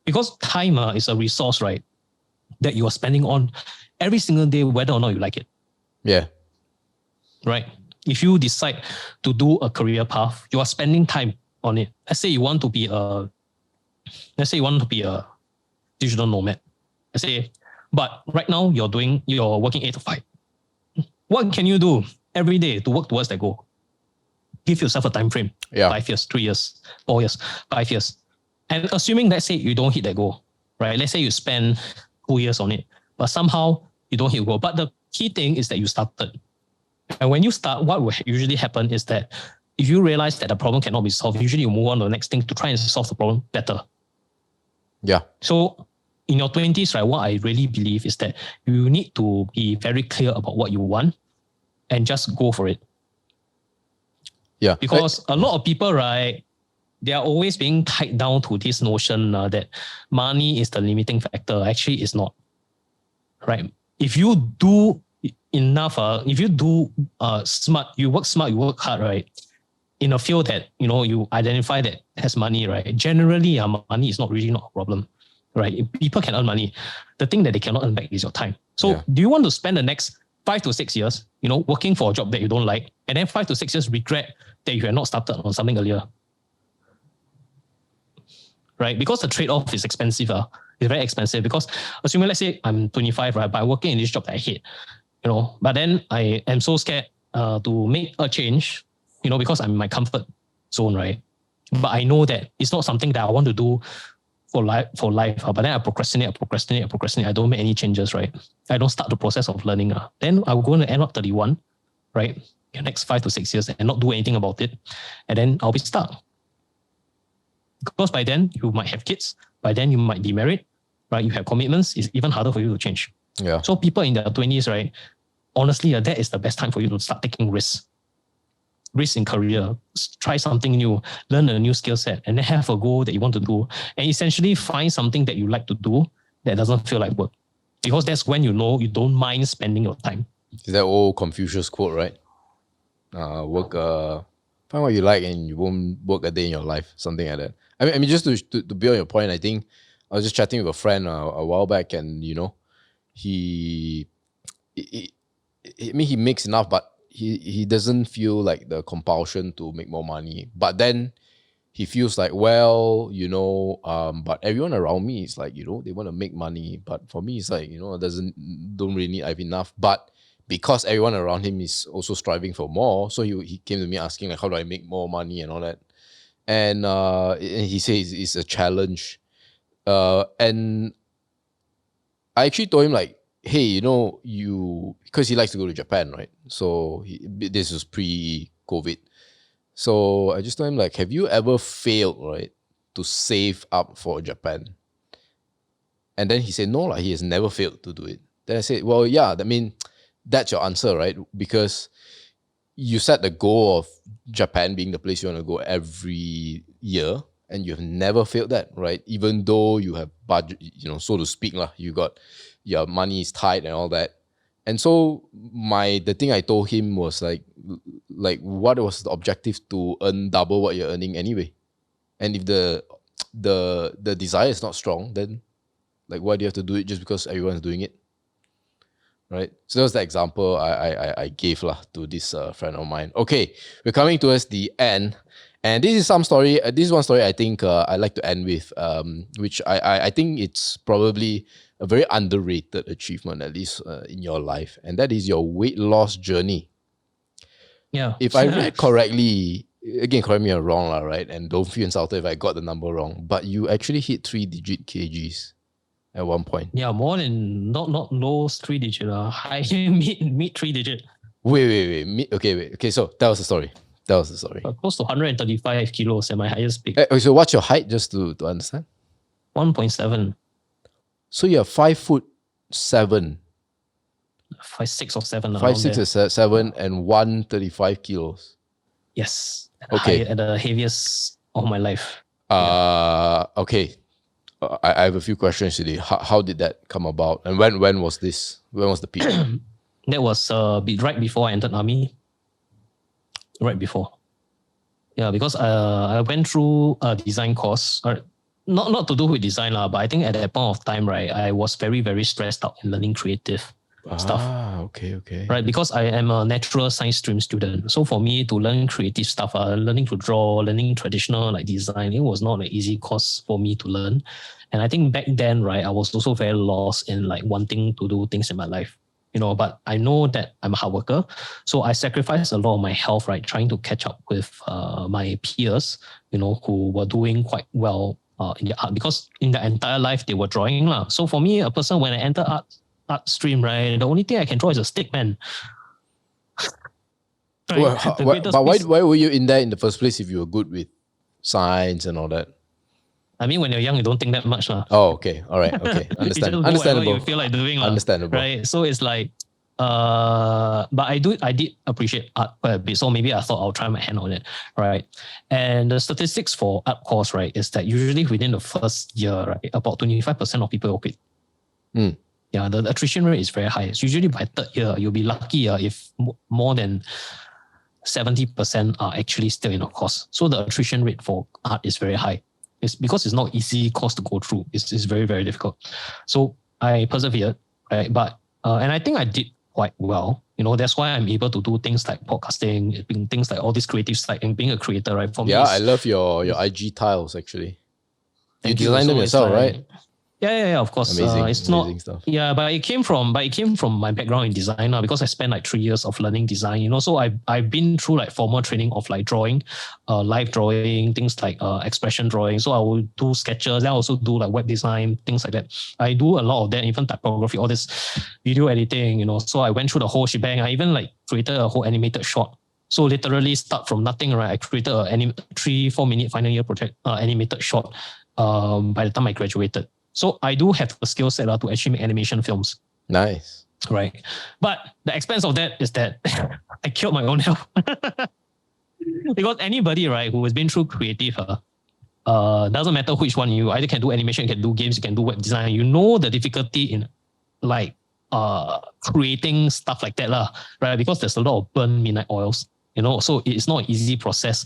Because time is a resource, right, that you are spending on every single day, whether or not you like it. Yeah. Right? If you decide to do a career path, you are spending time on it. Let's say you want to be a digital nomad. But right now you're working 8 to 5. What can you do every day to work towards that goal? Give yourself a time frame. Yeah. 5 years, 3 years, 4 years, 5 years. And assuming, let's say you don't hit that goal, right? Let's say you spend 2 years on it, but somehow you don't hit the goal. But the key thing is that you started. And when you start, what will usually happen is that if you realize that the problem cannot be solved, usually you move on to the next thing to try and solve the problem better. Yeah. So in your 20s, right, what I really believe is that you need to be very clear about what you want and just go for it. Yeah. Because a lot of people, right, they are always being tied down to this notion that money is the limiting factor. Actually, it's not. Right? If you do enough, if you do smart, you work hard, right? In a field that, you identify that has money, right? Generally, money is not a problem, right? If people can earn money. The thing that they cannot earn back is your time. So do you want to spend the next 5 to 6 years, working for a job that you don't like, and then 5 to 6 years regret that you had not started on something earlier? Right? Because the trade-off is expensive. It's very expensive because assuming, let's say I'm 25, right, but I'm working in this job that I hate, but then I am so scared to make a change, because I'm in my comfort zone, right? But I know that it's not something that I want to do for life, but then I procrastinate. I don't make any changes, right? I don't start the process of learning. Then I'm going to end up 31, right? The next 5 to 6 years and not do anything about it. And then I'll be stuck. Because by then you might have kids, by then you might be married, right? You have commitments, it's even harder for you to change. Yeah. So people in their 20s, right? Honestly, that is the best time for you to start taking risks. Risks in career, try something new, learn a new skill set, and then have a goal that you want to do. And essentially find something that you like to do that doesn't feel like work. Because that's when you don't mind spending your time. Is that old Confucius quote, right? Find what you like and you won't work a day in your life, something like that. I mean, just to build on your point, I think I was just chatting with a friend a while back, and he makes enough, but he doesn't feel like the compulsion to make more money. But then he feels like, but everyone around me is like, they want to make money, but for me it's like, don't really need, I have enough. But because everyone around him is also striving for more, so he came to me asking like, how do I make more money and all that. And he says it's a challenge. And I actually told him like, hey, because he likes to go to Japan, right? So this was pre-COVID. So I just told him like, have you ever failed, right, to save up for Japan? And then he said, no, he has never failed to do it. Then I said, well, yeah, that's your answer, right? Because you set the goal of Japan being the place you want to go every year, and you've never failed that, right? Even though you have budget, so to speak, you got your money is tight and all that. And so the thing I told him was like what was the objective to earn double what you're earning anyway? And if the desire is not strong, then like why do you have to do it just because everyone's doing it? Right? So that was the example I gave to this friend of mine. Okay, we're coming towards the end. And this is one story I think I'd like to end with, which I think it's probably a very underrated achievement, at least in your life. And that is your weight loss journey. Yeah. If I read correctly, again, correct me if I'm wrong, right? And don't feel insulted if I got the number wrong, but you actually hit 3-digit kgs at one point. Yeah, more than not low 3-digit, high mid 3-digit. Wait. Okay. So that was the story. Close to 135 kilos at my highest peak. So what's your height, just to understand? 1.7. So you're 5'7", 5'6" or 7" around 5'6" there. or 7", and 135 kilos. Yes. Okay. At the heaviest of my life. Okay. I have a few questions today. How did that come about? And when was this? When was the peak? That was right before I entered army. Right before. Yeah, because I went through a design course. Not to do with design, but I think at that point of time, right, I was very, very stressed out in learning creative stuff. Okay. Right, because I am a natural science stream student. So for me to learn creative stuff, learning to draw, learning traditional like design, it was not an easy course for me to learn. And I think back then, right, I was also very lost in like wanting to do things in my life. But I know that I'm a hard worker. So I sacrificed a lot of my health, right, trying to catch up with my peers, who were doing quite well in the art, because in their entire life they were drawing. So for me, a person, when I enter art stream, right, the only thing I can draw is a stick, man. Right? Well, but why were you in there in the first place if you were good with science and all that? I mean, when you're young, you don't think that much. Oh, okay. All right. Okay. Understandable. You feel like doing. Understandable. Right? So it's like, but I did appreciate art quite a bit. So maybe I thought I'll try my hand on it. Right. And the statistics for art course, right, is that usually within the first year, right, about 25% of people will quit. Yeah, the attrition rate is very high. It's usually by third year, you'll be lucky if more than 70% are actually still in a course. So the attrition rate for art is very high. It's because it's not easy course to go through. It's very, very difficult. So I persevered, right? But and I think I did quite well. That's why I'm able to do things like podcasting, things like all these creative side, and being a creator, right? For me, I love your IG tiles actually. You Thank you. designed them So yourself, it's like, right? Yeah, of course. Amazing, it's amazing not stuff. Yeah, but it came from my background in design because I spent like 3 years of learning design. So I've been through like formal training of like drawing, live drawing, things like expression drawing. So I will do sketches. I also do like web design, things like that. I do a lot of that, even typography, all this video editing. So I went through the whole shebang. I even like created a whole animated short. So literally start from nothing, right? I created a 3-4 minute final year project, animated short. By the time I graduated. So I do have a skill set to actually make animation films. Nice. Right. But the expense of that is that I killed my own health. Because anybody, right, who has been through creative, doesn't matter which one you either can do animation, you can do games, you can do web design. You know the difficulty in like creating stuff like that, right? Because there's a lot of burnt midnight oils, so it's not an easy process.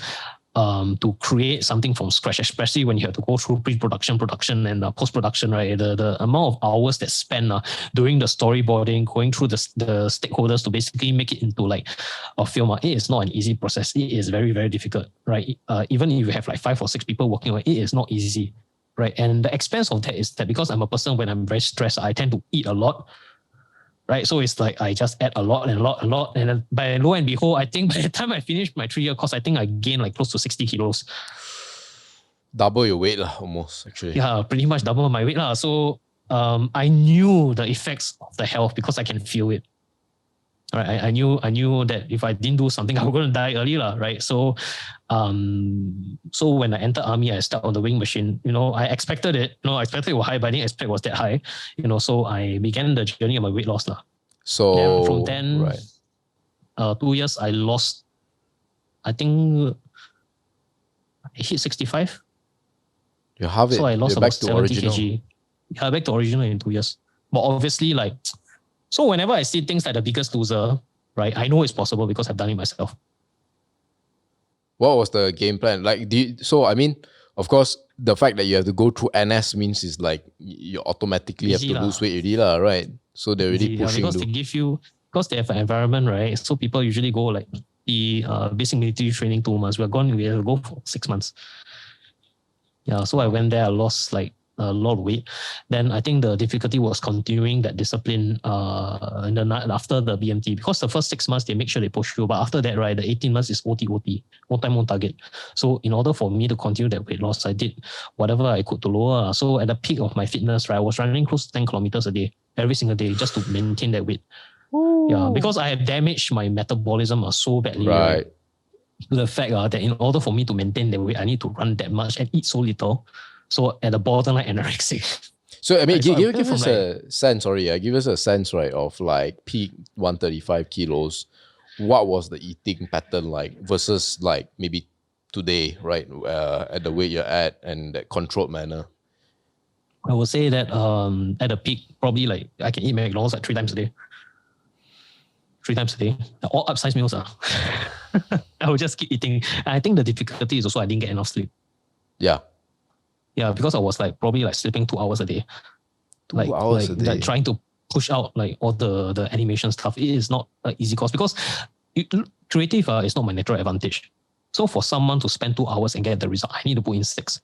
To create something from scratch, especially when you have to go through pre-production, production, and post-production, right? The amount of hours that spent doing the storyboarding, going through the stakeholders to basically make it into like a film, it is not an easy process. It is very, very difficult, right? Even if you have like 5 or 6 people working on it, it is not easy, right? And the expense of that is that because I'm a person, when I'm very stressed, I tend to eat a lot. Right, so it's like I just add a lot, and then by lo and behold, I think by the time I finished my 3-year course, I think I gained like close to 60 kilos. Double your weight almost, actually. Yeah, pretty much double my weight. So I knew the effects of the health because I can feel it. Right, I knew that if I didn't do something, I was going to die early, right? So when I entered army, I stepped on the weighing machine. I expected it. I expected it was high, but I didn't expect it was that high. So I began the journey of my weight loss. So then from then, right. 2 years, I lost, I think I hit 65. You have it. So I lost You're about back to 70 original. kg. Yeah, back to original in 2 years. But obviously, like, so whenever I see things like The Biggest Loser, right, I know it's possible because I've done it myself. What was the game plan? Like, so I mean, of course, the fact that you have to go through NS means is like you automatically have to lose weight already, right? So they're already pushing. Because they give you, because they have an environment, right? So people usually go like the basic military training 2 months. We have to go for 6 months. Yeah, so I went there, I lost like a lot of weight. Then I think the difficulty was continuing that discipline after the BMT, because the first 6 months they make sure they push you, but after that, right, the 18 months is OT, one time on target. So in order for me to continue that weight loss, I did whatever I could to lower. So at the peak of my fitness, right, I was running close to 10 kilometers a day, every single day, just to maintain that weight. Ooh. Yeah, because I have damaged my metabolism so badly. Right. To the fact that in order for me to maintain that weight, I need to run that much and eat so little. So at the borderline anorexic. So I mean, Right, so I give, went give from us a sense. Sorry, give us a sense, right, of like peak 135 kilos. What was the eating pattern like versus like maybe today, right? At the weight you're at and that controlled manner. I would say that at a peak, probably like I can eat McDonald's like 3 times a day. 3 times a day. All upsize meals. I would just keep eating. And I think the difficulty is also I didn't get enough sleep. Yeah, Yeah, because I was like probably like sleeping 2 hours a day. 2 hours a day. Like trying to push out like all the animation stuff. It is not an easy course because creative is not my natural advantage. So for someone to spend 2 hours and get the result, I need to put in 6.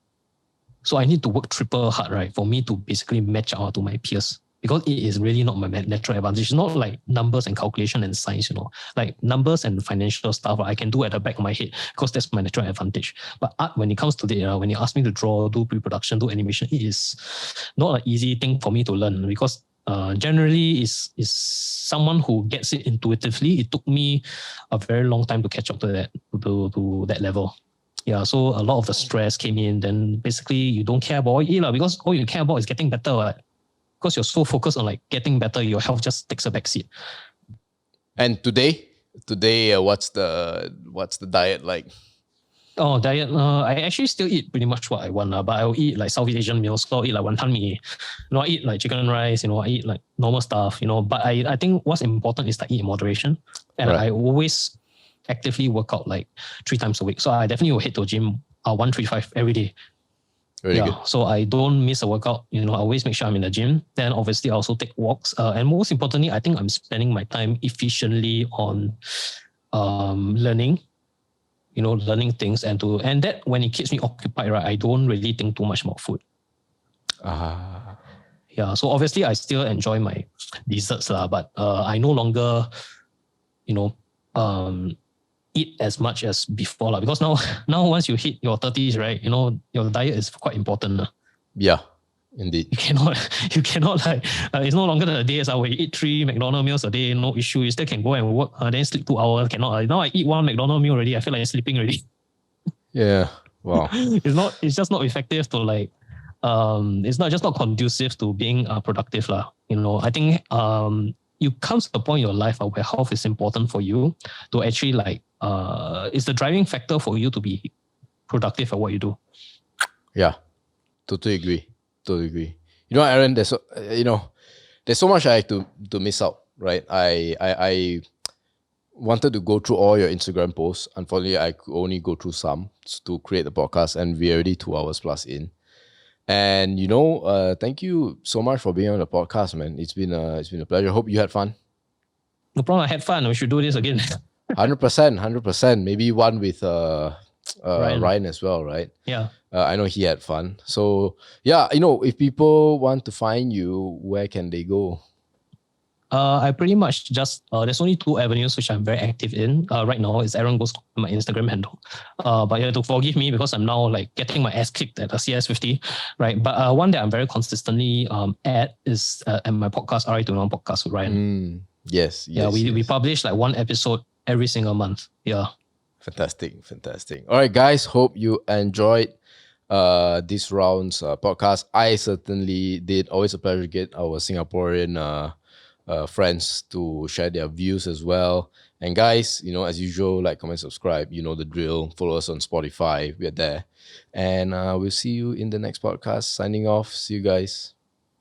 So I need to work triple hard, right, for me to basically match out to my peers. Because it is really not my natural advantage. It's not like numbers and calculation and science, like numbers and financial stuff I can do at the back of my head because that's my natural advantage. But art, when it comes to it, when you ask me to draw, do pre-production, do animation, it is not an easy thing for me to learn because generally is someone who gets it intuitively. It took me a very long time to catch up to that level. Yeah, so a lot of the stress came in. Then basically you don't care about what you eat because all you care about is getting better. Right? Because you're so focused on like getting better, your health just takes a backseat. And today, what's the diet like? Oh, diet. I actually still eat pretty much what I want, but I'll eat like Southeast Asian meals. So I'll eat like wonton mee. I eat like chicken rice. I eat like normal stuff. But I think what's important is to eat in moderation, and Right. I always actively work out like 3 times a week. So I definitely will hit the gym 135 every day. Very good. So I don't miss a workout. I always make sure I'm in the gym. Then obviously I also take walks. And most importantly, I think I'm spending my time efficiently on learning. Learning things and that when it keeps me occupied, right, I don't really think too much about food. Yeah. So obviously I still enjoy my desserts, but I no longer, eat as much as before, because now once you hit your 30s, right, your diet is quite important. Yeah, indeed. You cannot like, it's no longer the days where you eat 3 McDonald's meals a day, no issue. You still can go and work, then sleep 2 hours, cannot. Now I eat 1 McDonald's meal already, I feel like sleeping already. Yeah, wow. It's just not effective to like, it's not conducive to being productive. I think you come to the point in your life where health is important for you to actually like, it's the driving factor for you to be productive at what you do. Yeah, totally agree. Aaron, there's so much I had to miss out, right? I wanted to go through all your Instagram posts. Unfortunately, I could only go through some to create the podcast, and we're already 2 hours plus in. And thank you so much for being on the podcast, man. It's been a pleasure. Hope you had fun. No problem. I had fun. We should do this again. 100%. Maybe one with Ryan as well, right? Yeah. I know he had fun. So yeah, if people want to find you, where can they go? I pretty much just, there's only 2 avenues which I'm very active in. Right now is Aaron Goes, my Instagram handle. But you have to forgive me because I'm now like getting my ass kicked at a CS50, right? But one that I'm very consistently at is at my podcast, RI21 Podcast with Ryan. Yes. Yeah, we publish like 1 episode every single month. Yeah. Fantastic. All right, guys. Hope you enjoyed this round's podcast. I certainly did. Always a pleasure to get our Singaporean friends to share their views as well. And guys, as usual, like, comment, subscribe. You know the drill. Follow us on Spotify. We're there. And we'll see you in the next podcast. Signing off. See you guys.